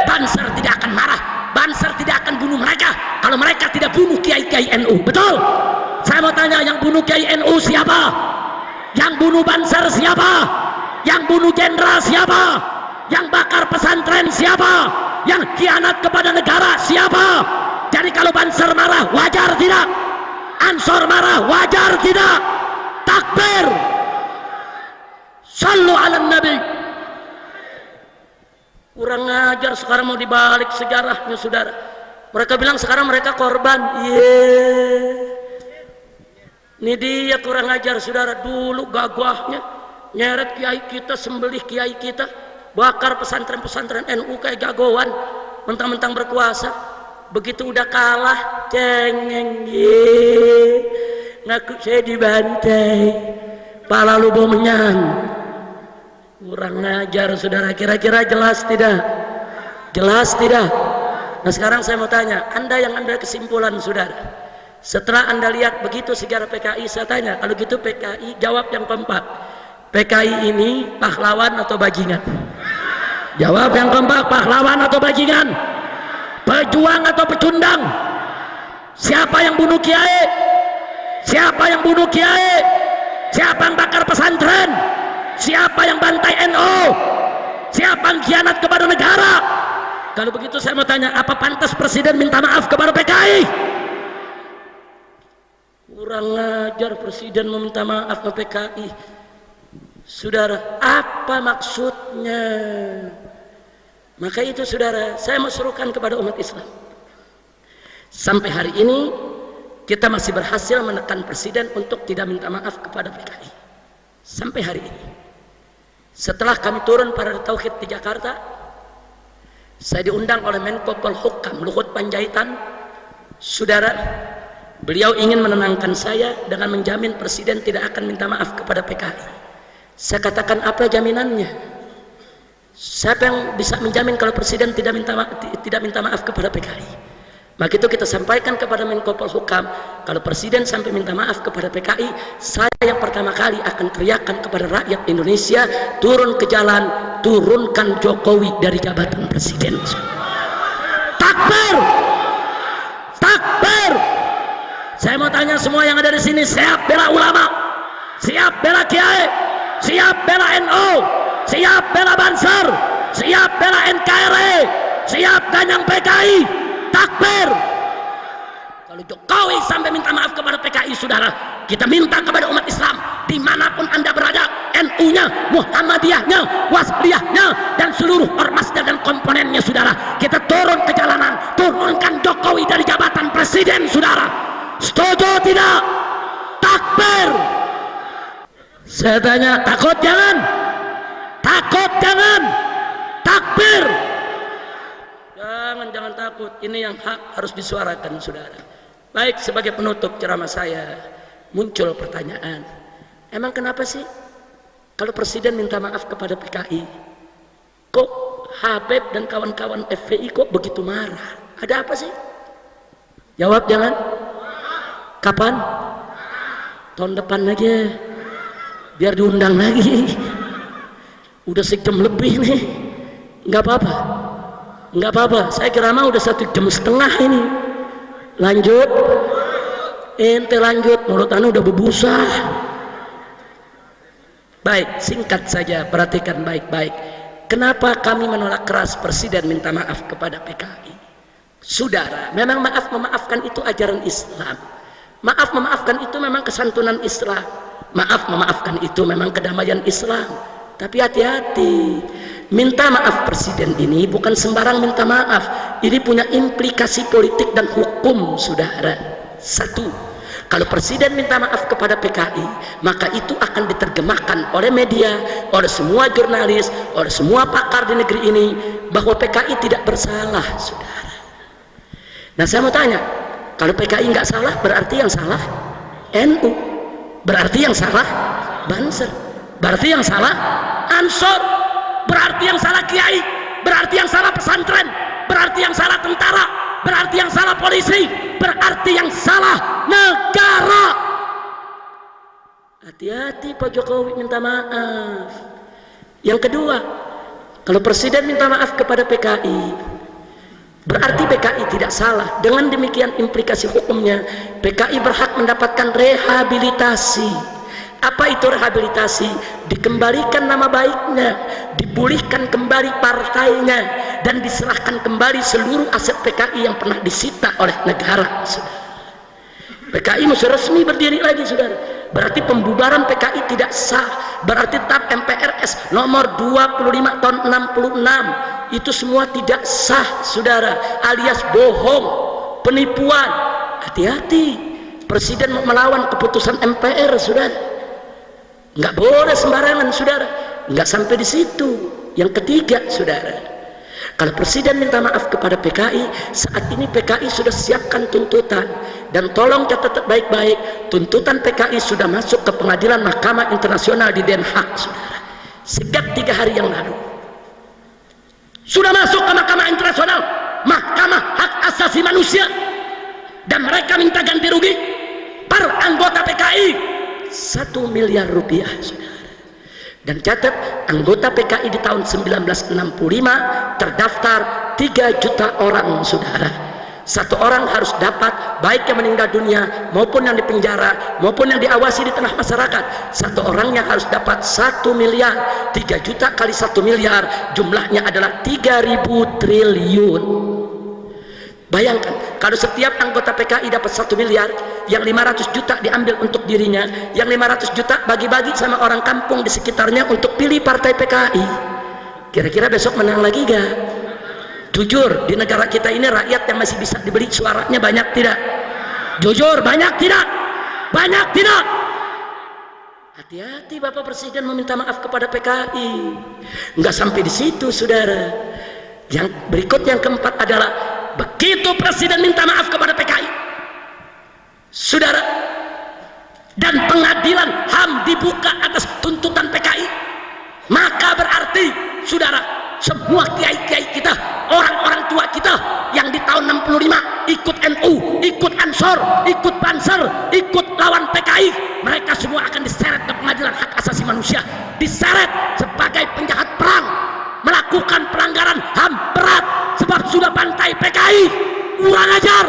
A: Banser tidak akan marah, Banser tidak akan bunuh mereka kalau mereka tidak bunuh kiai-kiai NU. Betul? Saya mau tanya, yang bunuh kiai NU siapa? Yang bunuh Banser siapa? Yang bunuh jenderal siapa? Yang bakar pesantren siapa? Yang khianat kepada negara siapa? Jadi kalau Banser marah, wajar tidak? Ansor marah, wajar tidak? Takbir. Sallu ala nabi. Kurang ajar, sekarang mau dibalik sejarahnya saudara. Mereka bilang sekarang mereka korban. Ini dia kurang ajar saudara. Dulu gagahnya nyeret kiai kita, sembelih kiai kita, bakar pesantren-pesantren NU kayak jagoan, mentang-mentang berkuasa. Begitu udah kalah, cengeng, ngaku saya dibantai, pala lu menyan. Kurang ajar saudara. Kira-kira jelas tidak? Jelas tidak? Nah sekarang saya mau tanya, anda yang ambil kesimpulan saudara, setelah anda lihat begitu sejarah PKI, saya tanya, kalau gitu PKI jawab yang keempat, PKI ini pahlawan atau bajingan? Jawab yang keempat, pahlawan atau bajingan? Pejuang atau pecundang? Siapa yang bunuh kiai? Siapa yang bunuh kiai? Siapa yang bakar pesantren? Siapa yang bantai NU? Siapa yang khianat kepada negara? Kalau begitu saya mau tanya, apa pantas presiden minta maaf kepada PKI? Kurang ajar presiden meminta maaf ke PKI. Saudara, apa maksudnya? Maka itu saudara, saya mau serukan kepada umat Islam. Sampai hari ini kita masih berhasil menekan presiden untuk tidak minta maaf kepada PKI. Sampai hari ini. Setelah kami turun pada Tauhid di Jakarta, saya diundang oleh Menko Polhukam Luhut Panjaitan. Saudara, beliau ingin menenangkan saya dengan menjamin presiden tidak akan minta maaf kepada PKI. Saya katakan, apa jaminannya? Siapa yang bisa menjamin kalau presiden tidak minta maaf kepada PKI? Maka itu kita sampaikan kepada Menko Polhukam, kalau presiden sampai minta maaf kepada PKI, saya yang pertama kali akan teriakan kepada rakyat Indonesia, turun ke jalan, turunkan Jokowi dari jabatan presiden. Takbir! Takbir! Saya mau tanya semua yang ada di sini, siap bela ulama? Siap bela kiai? Siap bela NU? Siap bela Banser? Siap bela NKRI? Siap ganyang PKI? Takbir! Kalau Jokowi sampai minta maaf kepada PKI, saudara, kita minta kepada umat Islam dimanapun anda berada, NU-nya, Muhammadiyahnya, Wasliyahnya, dan seluruh ormasnya dan komponennya, saudara, kita turun ke jalanan, turunkan Jokowi dari jabatan presiden, saudara. Setuju tidak? Takbir! Saya tanya, takut jangan? Takut jangan? Takbir! Jangan takut, ini yang hak harus disuarakan saudara. Baik, sebagai penutup ceramah saya, muncul pertanyaan, emang kenapa sih kalau presiden minta maaf kepada PKI, kok Habib dan kawan-kawan FPI kok begitu marah? Ada apa sih? Jawab jangan. Kapan? Tahun depan aja, biar diundang lagi. Udah sejam lebih nih, nggak apa-apa. Enggak apa-apa, saya kira mah udah 1,5 jam ini. Lanjut, ente lanjut, mulut anu udah berbusa. Baik, singkat saja, perhatikan baik-baik. Kenapa kami menolak keras presiden minta maaf kepada PKI? Saudara, memang maaf memaafkan itu ajaran Islam. Maaf memaafkan itu memang kesantunan Islam. Maaf memaafkan itu memang kedamaian Islam. Tapi hati-hati, minta maaf presiden ini bukan sembarang minta maaf. Ini punya implikasi politik dan hukum, saudara. Satu, kalau presiden minta maaf kepada PKI, maka itu akan diterjemahkan oleh media, oleh semua jurnalis, oleh semua pakar di negeri ini, bahwa PKI tidak bersalah, saudara. Nah saya mau tanya, kalau PKI nggak salah, berarti yang salah NU, berarti yang salah Banser, berarti yang salah Ansor, berarti yang salah kiai, berarti yang salah pesantren, berarti yang salah tentara, berarti yang salah polisi, berarti yang salah negara. Hati-hati Pak Jokowi minta maaf. Yang kedua, kalau presiden minta maaf kepada PKI, berarti PKI tidak salah. Dengan demikian implikasi hukumnya, PKI berhak mendapatkan rehabilitasi. Apa itu rehabilitasi? Dikembalikan nama baiknya, dipulihkan kembali partainya, dan diserahkan kembali seluruh aset PKI yang pernah disita oleh negara, saudara. PKI mesti resmi berdiri lagi, saudara. berarti pembubaran PKI tidak sah. Berarti TAP MPRS nomor 25 tahun 66 itu semua tidak sah, saudara, alias bohong, penipuan. Hati-hati, presiden melawan keputusan MPR, saudara. Nggak boleh sembarangan, saudara. Nggak sampai di situ. Yang ketiga, saudara, kalau presiden minta maaf kepada PKI, saat ini PKI sudah siapkan tuntutan, dan tolong catat baik-baik, tuntutan PKI sudah masuk ke pengadilan Mahkamah Internasional di Den Haag, saudara. Sejak 3 hari yang lalu sudah masuk ke Mahkamah Internasional, Mahkamah Hak Asasi Manusia, dan mereka minta ganti rugi per anggota PKI 1 miliar rupiah, saudara. Dan catat, anggota PKI di tahun 1965 terdaftar 3 juta orang, saudara. Satu orang harus dapat, baik yang meninggal dunia maupun yang dipenjara maupun yang diawasi di tengah masyarakat, satu orangnya harus dapat 1 miliar. 3 juta kali 1 miliar jumlahnya adalah 3.000 triliun. Bayangkan kalau setiap anggota PKI dapat 1 miliar, yang 500 juta diambil untuk dirinya, yang 500 juta bagi-bagi sama orang kampung di sekitarnya untuk pilih partai PKI. Kira-kira besok menang lagi gak? Jujur, di negara kita ini rakyat yang masih bisa dibeli suaranya banyak tidak? Jujur, banyak tidak? Banyak tidak? Hati-hati, Bapak Presiden meminta maaf kepada PKI. Nggak sampai di situ, saudara. Yang berikut, yang keempat adalah, begitu presiden minta maaf kepada PKI, saudara, dan pengadilan HAM dibuka atas tuntutan PKI, maka berarti, saudara, semua kiai-kiai kita, orang-orang tua kita yang di tahun 65 ikut NU, ikut Ansor, ikut Banser, ikut lawan PKI, mereka semua akan diseret ke pengadilan hak asasi manusia, diseret sebagai penjahat perang, melakukan pelanggaran HAM berat sebab sudah bantai PKI, kurang ajar.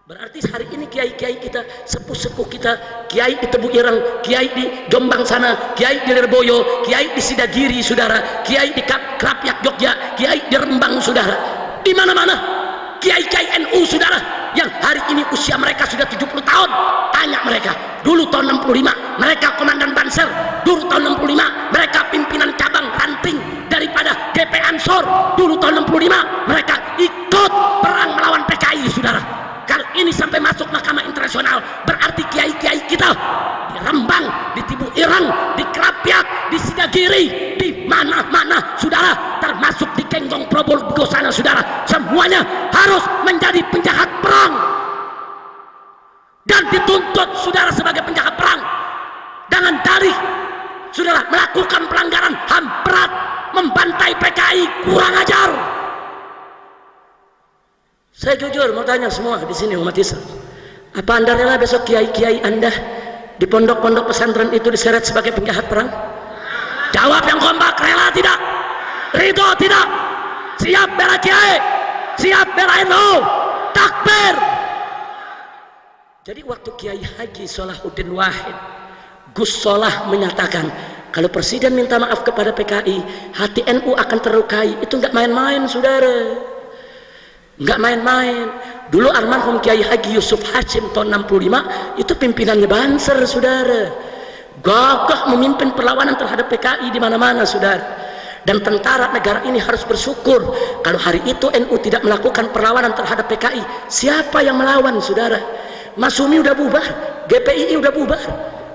A: Berarti hari ini kiai-kiai kita, sepuh-sepuh kita, kiai di Tebu Ireng, kiai di Jombang sana, kiai di Lirboyo, kiai di Sidagiri, saudara, kiai di Krapyak Jogja, kiai di Rembang, saudara, di mana-mana kiai-kiai NU, saudara, yang hari ini usia mereka sudah 70 tahun. Tanya mereka, dulu tahun 65 mereka komandan Banser, dulu tahun 65 mereka pimpinan cabang ranting daripada GP Ansor, dulu tahun 65 mereka ikut perang melawan PKI, saudara. Kalau ini sampai masuk Mahkamah Internasional, berarti kiai-kiai kita di Rembang, di Tebu Ireng, di Krapyak, di Sidagiri, di mana-mana, saudara, termasuk di Kenggong Probolinggo sana, saudara, semuanya harus menjadi penjahat perang dan dituntut, saudara, sebagai penjahat perang dengan dalih, saudara, melakukan pelanggaran HAM berat, membantai PKI, kurang ajar. Saya jujur mau tanya semua di sini umat Islam, apa Anda rela besok kiai-kiai Anda di pondok-pondok pesantren itu diseret sebagai penjahat perang? Jawab yang kompak, rela tidak? Ridho tidak? Siap bela kiai? Siap bela NU? Takbir! Jadi waktu Kiai Haji Solahuddin Wahid Gus Solah menyatakan, kalau presiden minta maaf kepada PKI, hati NU akan terlukai, itu nggak main-main, saudara. Nggak main-main. Dulu almarhum Kiai Haji Yusuf Hashim tahun 65 itu pimpinannya Banser, saudara, gagah memimpin perlawanan terhadap PKI di mana-mana, saudara. Dan tentara negara ini harus bersyukur kalau hari itu NU tidak melakukan perlawanan terhadap PKI. Siapa yang melawan, saudara? Masumi udah bubar, GPII udah bubar,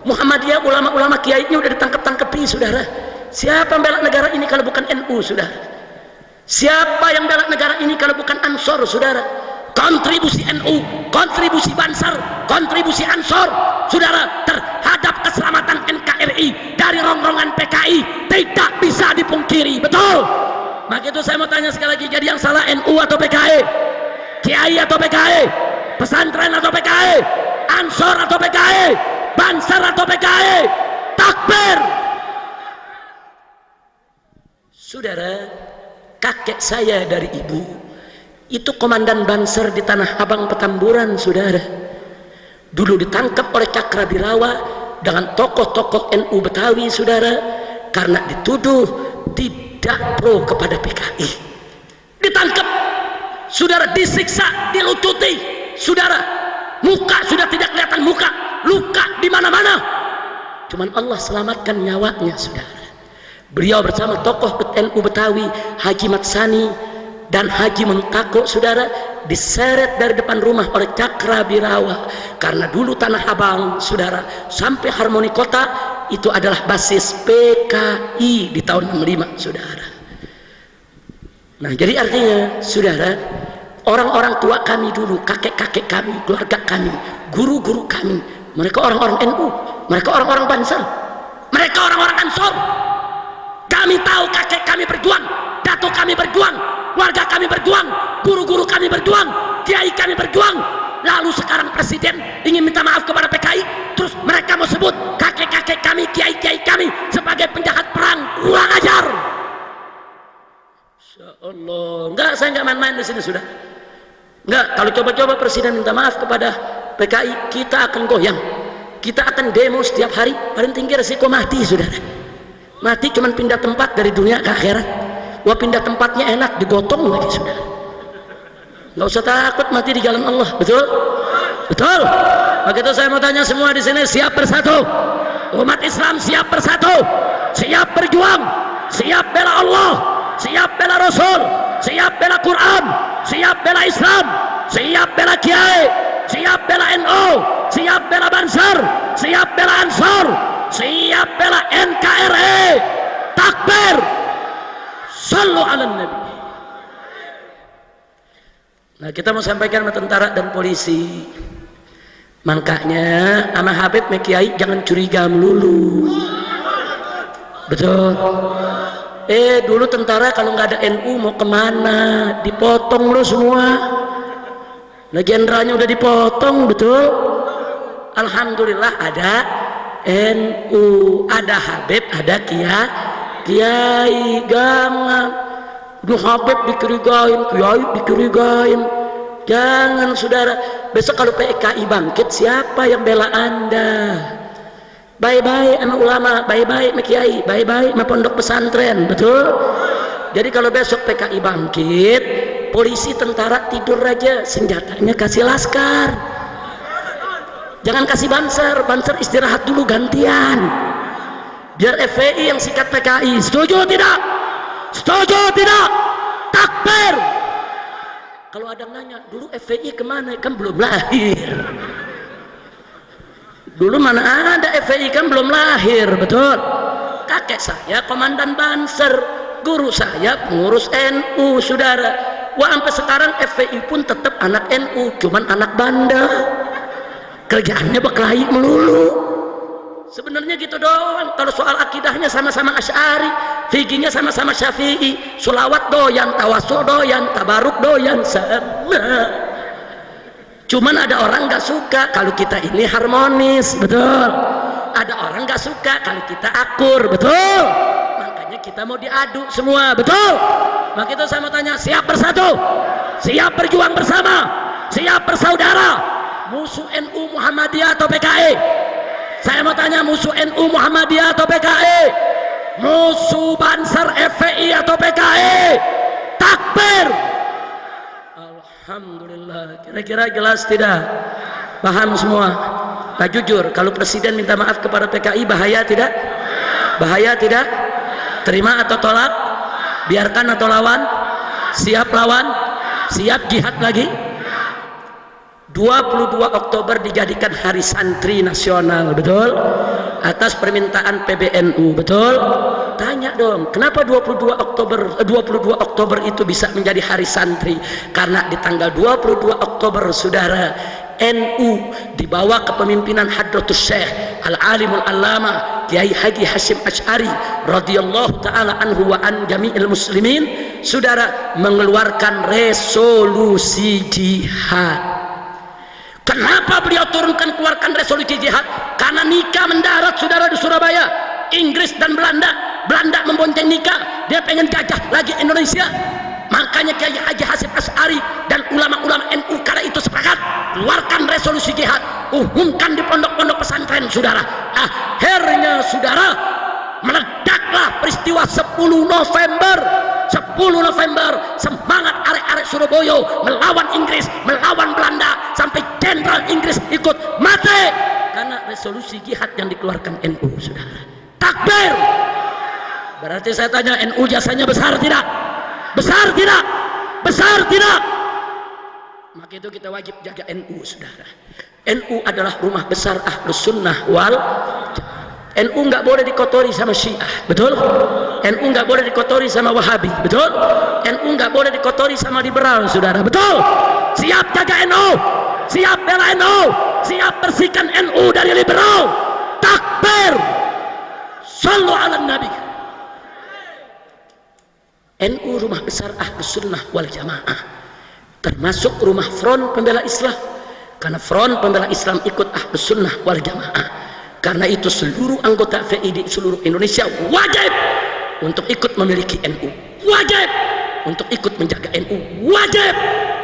A: Muhammadiyah, ulama-ulama kiainya udah ditangkap-tangkepi, saudara. Siapa yang bela negara ini kalau bukan NU, saudara? Siapa yang bela negara ini kalau bukan Ansor, saudara? Kontribusi NU, kontribusi Banser, kontribusi Ansor, saudara, terhadap keselamatan NKRI dari rongrongan PKI tidak bisa dipungkiri, betul? Maka itu saya mau tanya sekali lagi, jadi yang salah NU atau PKI? Kiai atau PKI? Pesantren atau PKI? Ansor atau PKI? Banser atau PKI? Takbir! Saudara, kakek saya dari ibu itu komandan Banser di Tanah Abang Petamburan, saudara. Dulu ditangkap oleh Cakrabirawa dengan tokoh-tokoh NU Betawi, saudara, karena dituduh tidak pro kepada PKI. Ditangkap, saudara, disiksa, dilucuti, saudara, muka sudah tidak kelihatan muka, luka di mana-mana. Cuman Allah selamatkan nyawanya, saudara. Beliau bersama tokoh NU Betawi Haji Matsani dan Haji Muntako, saudara, diseret dari depan rumah oleh Cakra Birawa. Karena dulu Tanah Abang, saudara, sampai Harmoni Kota itu adalah basis PKI di tahun 65, saudara. Nah, jadi artinya, saudara, orang-orang tua kami dulu, kakek-kakek kami, keluarga kami, guru-guru kami, mereka orang-orang NU, mereka orang-orang Banser, mereka orang-orang Ansor. Kami tahu kakek kami berjuang, datuk kami berjuang, warga kami berjuang, guru-guru kami berjuang, kiai kami berjuang. Lalu sekarang presiden ingin minta maaf kepada PKI, terus mereka mau sebut kakek-kakek kami, kiai-kiai kami sebagai penjahat perang. Kurang ajar. Insya Allah, enggak, saya enggak main-main di sini, sudah. Enggak, kalau coba-coba presiden minta maaf kepada PKI, kita akan goyang, kita akan demo setiap hari. Paling tinggi resiko mati, saudara. Mati cuman pindah tempat dari dunia ke akhirat. Wah, pindah tempatnya enak, digotong lagi, sudah. Nggak usah takut mati di jalan Allah, betul? Betul. Begitu saya mau tanya semua di sini, siap bersatu? Umat Islam siap bersatu, siap berjuang, siap bela Allah, siap bela Rasul, siap bela Quran, siap bela Islam, siap bela Kiai, siap bela NU, siap bela Banser, siap bela Ansor, siap bela NKRI. Takbir, sallu ala nabi. Nah, kita mau sampaikan sama tentara dan polisi, makanya sama Habib Mekiai jangan curiga melulu, betul? Dulu tentara kalau nggak ada NU mau kemana? Dipotong lo semua. Nah, jenderalnya udah dipotong, betul? Alhamdulillah ada NU, ada Habib, ada Kiai. Jangan Habib dicurigain, Kiai dicurigain. Jangan, saudara. Besok kalau PKI bangkit, siapa yang bela Anda? Baik-baik sama ulama, baik-baik sama Kiai, baik-baik sama pondok pesantren, betul? Jadi kalau besok PKI bangkit, polisi tentara tidur aja, senjatanya kasih laskar. Jangan kasih Banser istirahat dulu gantian. Biar FPI yang sikat PKI. Setuju tidak? Setuju tidak? Takbir. Kalau ada nanya, dulu FPI kemana? Kan belum lahir. Dulu mana ada FPI, kan belum lahir, betul? Kakek saya komandan Banser, guru saya pengurus NU, saudara. Wah, sampai sekarang FPI pun tetap anak NU, cuman anak bandel. Kerjaannya berkelahi melulu. Sebenarnya gitu doang. Kalau soal akidahnya sama-sama Asy'ari, fikihnya sama-sama Syafi'i, sholawat doyan, tawasul doyan, tabaruk doyan, sama. Cuman ada orang nggak suka kalau kita ini harmonis, betul? Ada orang nggak suka kalau kita akur, betul? Makanya kita mau diadu semua, betul? Maka itu saya mau tanya, siap bersatu, siap berjuang bersama, siap bersaudara. Musuh NU Muhammadiyah atau PKI? Saya mau tanya, musuh NU Muhammadiyah atau PKI? Musuh Banser FPI atau PKI? Takbir. Alhamdulillah. Kira-kira jelas tidak? Paham semua? Nah, jujur, kalau presiden minta maaf kepada PKI, bahaya tidak? Bahaya tidak? Terima atau tolak? Biarkan atau lawan? Siap lawan? Siap jihad lagi? 22 Oktober dijadikan Hari Santri Nasional, betul? Atas permintaan PBNU, betul? Tanya dong, kenapa 22 Oktober itu bisa menjadi Hari Santri? Karena di tanggal 22 Oktober, saudara, NU dibawa kepemimpinan Hadratus Syekh Al-Alimul Allama Kiai Haji Hasyim Asy'ari radhiyallahu taala anhu wa an jami'il muslimin, saudara, mengeluarkan resolusi jihad. Kenapa beliau turunkan keluarkan resolusi jihad? Karena nikah mendarat, saudara, di Surabaya. Inggris dan Belanda membonceng nikah. Dia pengen jajah lagi Indonesia. Makanya Kiai Haji Hasyim Asy'ari dan ulama-ulama NU kala itu sepakat keluarkan resolusi jihad, umumkan di pondok-pondok pesantren, saudara. Akhirnya, saudara, meledaklah peristiwa 10 November. 10 November, semangat arek-arek Surabaya melawan Inggris, melawan Belanda, sampai jenderal Inggris ikut mati. Karena resolusi jihad yang dikeluarkan NU, saudara. Takbir. Berarti saya tanya, NU jasanya besar tidak? Besar tidak? Besar tidak? Maka itu kita wajib jaga NU, saudara. NU adalah rumah besar Ahlus Sunnah wal Jamaah. NU nggak boleh dikotori sama Syiah, betul? NU nggak boleh dikotori sama Wahabi, betul? NU nggak boleh dikotori sama liberal, saudara, betul? Siap jaga NU, siap bela NU, siap bersihkan NU dari liberal. Takbir. Sallu ala Nabi. NU rumah besar Ahlus Sunnah wal Jamaah, termasuk rumah front pembela Islam, karena front pembela Islam ikut Ahlus Sunnah wal Jamaah. Karena itu seluruh anggota FPI di seluruh Indonesia wajib untuk ikut memiliki NU, wajib untuk ikut menjaga NU, wajib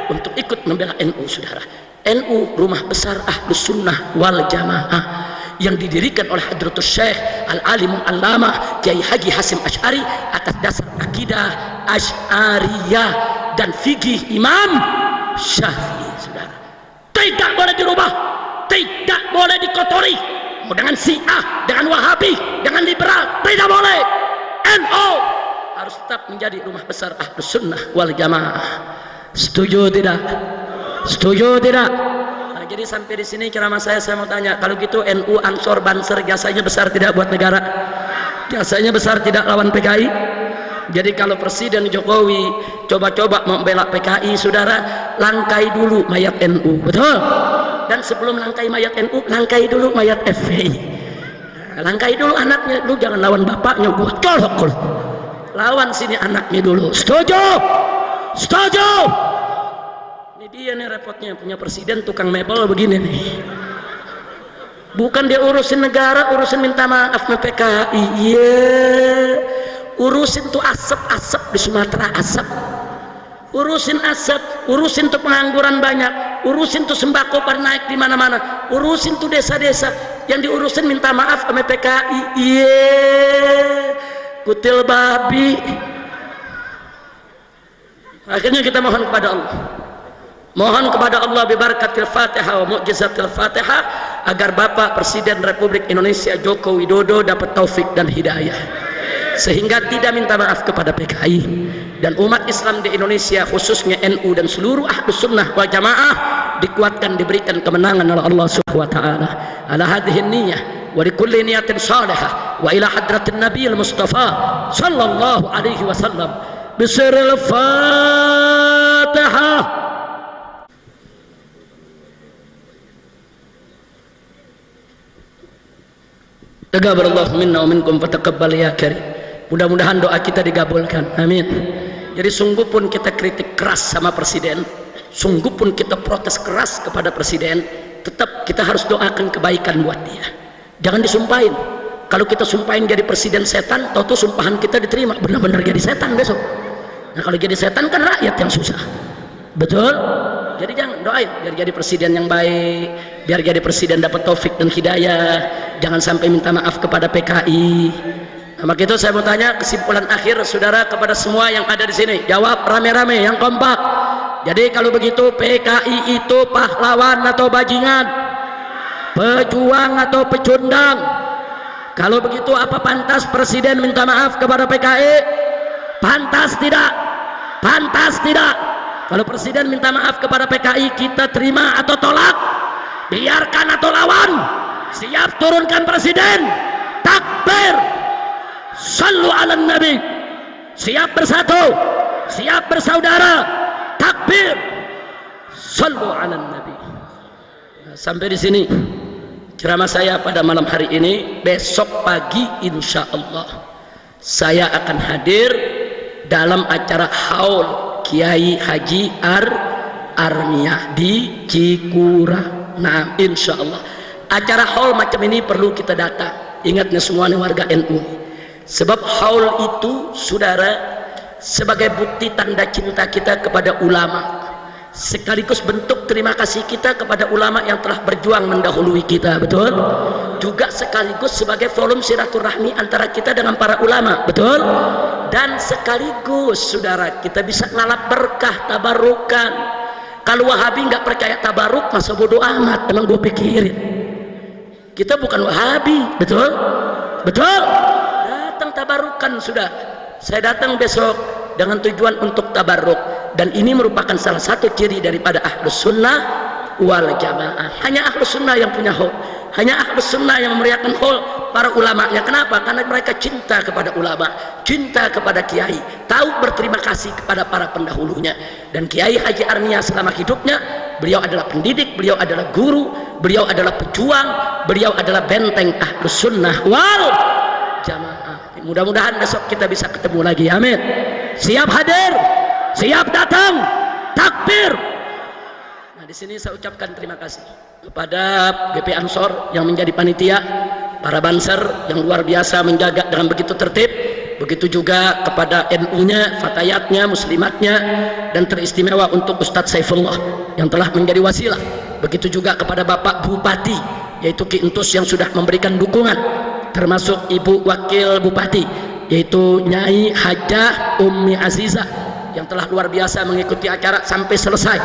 A: untuk ikut membela NU, saudara. NU rumah besar Ahlus Sunnah wal Jamaah yang didirikan oleh Hadratus Syekh Al-Alimul Allamah Kiai Haji Hasyim Asy'ari atas dasar akidah Asy'ariyah dan fikih Imam Syafi'i, saudara. Tidak boleh dirubah, tidak boleh dikotori. Mau dengan Syiah, dengan Wahabi, dengan liberal, tidak boleh. NU harus tetap menjadi rumah besar Ahlus Sunnah wal Jamaah. Setuju tidak? Setuju tidak? Nah, jadi sampai di sini ceramah saya mau tanya, kalau gitu NU Ansor Banser jasanya besar tidak buat negara? Jasanya besar tidak lawan PKI? Jadi kalau Presiden Jokowi coba-coba membela PKI, saudara, langkai dulu mayat NU, betul? Dan sebelum langkai mayat NU, langkai dulu mayat FPI. Langkai dulu anaknya, lu jangan lawan bapaknya, gua colok. Lawan sini anaknya dulu. Setuju? Setuju? Ini dia nih repotnya, punya presiden tukang mebel begini nih. Bukan dia urusin negara, urusin minta maaf sama PKI. Urusin tuh asap-asap di Sumatera, asap. Urusin asap, urusin tuh pengangguran banyak, urusin tuh sembako pada naik di mana-mana, urusin tuh desa-desa yang diurusin minta maaf sama PKI. Kutil babi. Akhirnya kita mohon kepada Allah, mohon kepada Allah bibarakatil Fatihah wa mu'jizatil Fatihah, agar Bapak Presiden Republik Indonesia Joko Widodo dapat taufik dan hidayah, sehingga tidak minta maaf kepada PKI dan umat Islam di Indonesia, khususnya NU dan seluruh Ahlus Sunnah wal Jamaah, dikuatkan, diberikan kemenangan oleh Allah Subhanahu wa taala. Ala hadhihi niyyah wa likulli niyatin salihah wa ila hadratin nabiyil mustafa sallallahu alaihi wasallam bisirril Fatihah. Taqabbalallahu minna wa minkum fataqabbal ya karim. Mudah-mudahan doa kita digabulkan, amin. Jadi sungguh pun kita kritik keras sama presiden, sungguh pun kita protes keras kepada presiden, tetap kita harus doakan kebaikan buat dia. Jangan disumpahin. Kalau kita sumpahin jadi presiden setan, tahu-tahu sumpahan kita diterima, benar-benar jadi setan besok. Nah kalau jadi setan kan rakyat yang susah, betul? Jadi jangan, doain biar jadi presiden yang baik, biar jadi presiden dapat taufik dan hidayah, jangan sampai minta maaf kepada PKI. Nah, maka itu saya mau tanya kesimpulan akhir, saudara, kepada semua yang ada di sini, jawab rame-rame yang kompak. Jadi kalau begitu, PKI itu pahlawan atau bajingan, pejuang atau pecundang? Kalau begitu, apa pantas presiden minta maaf kepada PKI? Pantas tidak? Pantas tidak? Kalau presiden minta maaf kepada PKI, kita terima atau tolak? Biarkan atau lawan? Siap turunkan presiden? Takbir. Sallu ala Nabi. Siap bersatu, siap bersaudara. Takbir. Sallu ala Nabi. Nah, sampai di sini ceramah saya pada malam hari ini. Besok pagi insya Allah saya akan hadir dalam acara haul Kiai Haji Armiyah di Cikura. Nah, insya Allah acara haul macam ini perlu kita datang. Ingatnya semuanya warga NU. Sebab haul itu, saudara, sebagai bukti tanda cinta kita kepada ulama, sekaligus bentuk terima kasih kita kepada ulama yang telah berjuang mendahului kita, betul? Juga sekaligus sebagai volume silaturahmi antara kita dengan para ulama, betul? Dan sekaligus, saudara, kita bisa ngalap berkah, tabarukan. Kalau Wahabi nggak percaya tabaruk, masa bodoh amat, emang gue pikirin. Kita bukan Wahabi, betul? Betul? Datang tabarukan sudah. Saya datang besok dengan tujuan untuk tabaruk, dan ini merupakan salah satu ciri daripada Ahlus Sunnah wal Jamaah. Hanya Ahlus Sunnah yang punya haul, hanya Ahlus Sunnah yang memeriahkan haul para ulamanya. Kenapa? Karena mereka cinta kepada ulama, cinta kepada kiai, tahu berterima kasih kepada para pendahulunya. Dan Kiai Haji Armia selama hidupnya, beliau adalah pendidik, beliau adalah guru, beliau adalah pejuang, beliau adalah benteng Ahlus Sunnah wal Jamaah. Mudah-mudahan besok kita bisa ketemu lagi. Amin. Siap hadir, siap datang, takbir. Nah, di sini saya ucapkan terima kasih kepada GP Ansor yang menjadi panitia, para banser yang luar biasa menjaga dengan begitu tertib. Begitu juga kepada NU-nya, fatayatnya, muslimatnya, dan teristimewa untuk Ustadz Saifullah yang telah menjadi wasilah. Begitu juga kepada Bapak Bupati, yaitu Ki Entus yang sudah memberikan dukungan, termasuk Ibu Wakil Bupati, yaitu Nyai Hajah Ummi Azizah yang telah luar biasa mengikuti acara sampai selesai.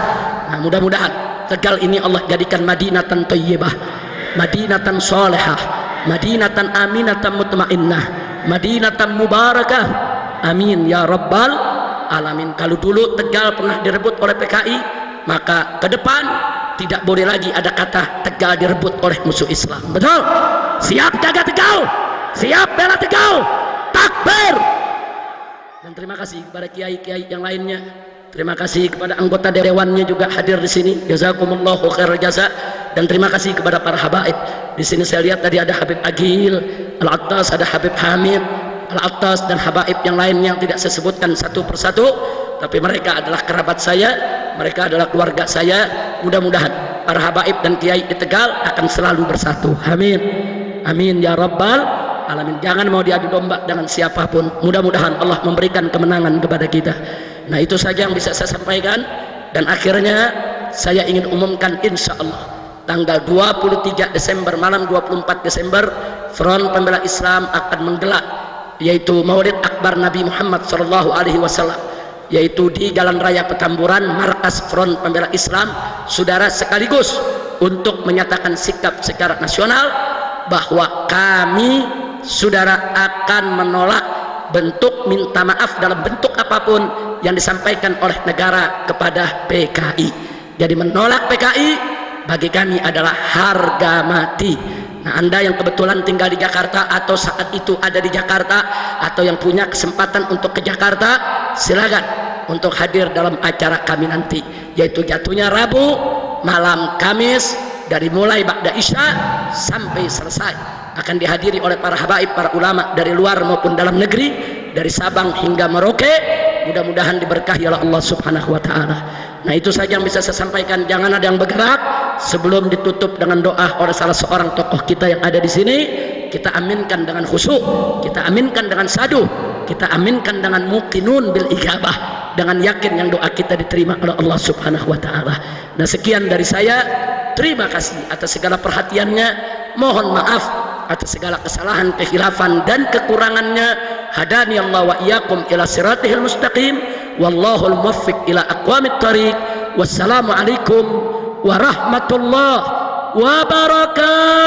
A: Nah, mudah-mudahan Tegal ini Allah jadikan Madinatan Thayyibah, Madinatan Salihah, Madinatan Aminatan Mutmainnah, Madinatan Mubarakah. Amin ya Rabbal Alamin. Kalau dulu Tegal pernah direbut oleh PKI, maka ke depan tidak boleh lagi ada kata Tegal direbut oleh musuh Islam. Betul? Siap jaga Tegal, siap bela Tegal, takbir. Dan terima kasih kepada kiai-kiai yang lainnya. Terima kasih kepada anggota dewannya juga hadir di sini. Jazakumullahu khairal jaza. Dan terima kasih kepada para habaib. Di sini saya lihat tadi ada Habib Agil Al-Attas, ada Habib Hamid Al-Attas, dan habaib yang lain yang tidak saya sebutkan satu persatu, tapi mereka adalah kerabat saya, mereka adalah keluarga saya. Mudah-mudahan para habaib dan kiai di Tegal akan selalu bersatu. Amin. Amin ya Rabbal Alamin. Jangan mau diadu domba dengan siapapun. Mudah-mudahan Allah memberikan kemenangan kepada kita. Nah, itu saja yang bisa saya sampaikan. Dan akhirnya saya ingin umumkan, insya Allah tanggal 23 Desember, malam 24 Desember, Front Pembela Islam akan menggelar, yaitu Maulid Akbar Nabi Muhammad SAW, yaitu di Jalan Raya Petamburan, markas Front Pembela Islam. Saudara, sekaligus untuk menyatakan sikap secara nasional bahwa kami, saudara, akan menolak bentuk minta maaf dalam bentuk apapun yang disampaikan oleh negara kepada PKI. Jadi menolak PKI bagi kami adalah harga mati. Nah, Anda yang kebetulan tinggal di Jakarta atau saat itu ada di Jakarta, atau yang punya kesempatan untuk ke Jakarta, silakan untuk hadir dalam acara kami nanti, yaitu jatuhnya Rabu, malam Kamis, dari mulai ba'da Isya sampai selesai, akan dihadiri oleh para habaib, para ulama dari luar maupun dalam negeri, dari Sabang hingga Merauke. Mudah-mudahan diberkahi oleh Allah Subhanahu wa taala. Nah, itu saja yang bisa saya sampaikan. Jangan ada yang bergerak sebelum ditutup dengan doa oleh salah seorang tokoh kita yang ada di sini. Kita aminkan dengan khusyuk, kita aminkan dengan saduh, kita aminkan dengan muqinun bil ijabah, dengan yakin yang doa kita diterima oleh Allah Subhanahu wa taala. Nah, sekian dari saya. Terima kasih atas segala perhatiannya. Mohon maaf atas segala kesalahan, kekhilafan dan kekurangannya. Hadani Allah wa iyyakum ila siratihil mustaqim. Wallahul muwaffiq ila aqwamit thariq. Wassalamualaikum warahmatullahi wabarakatuh.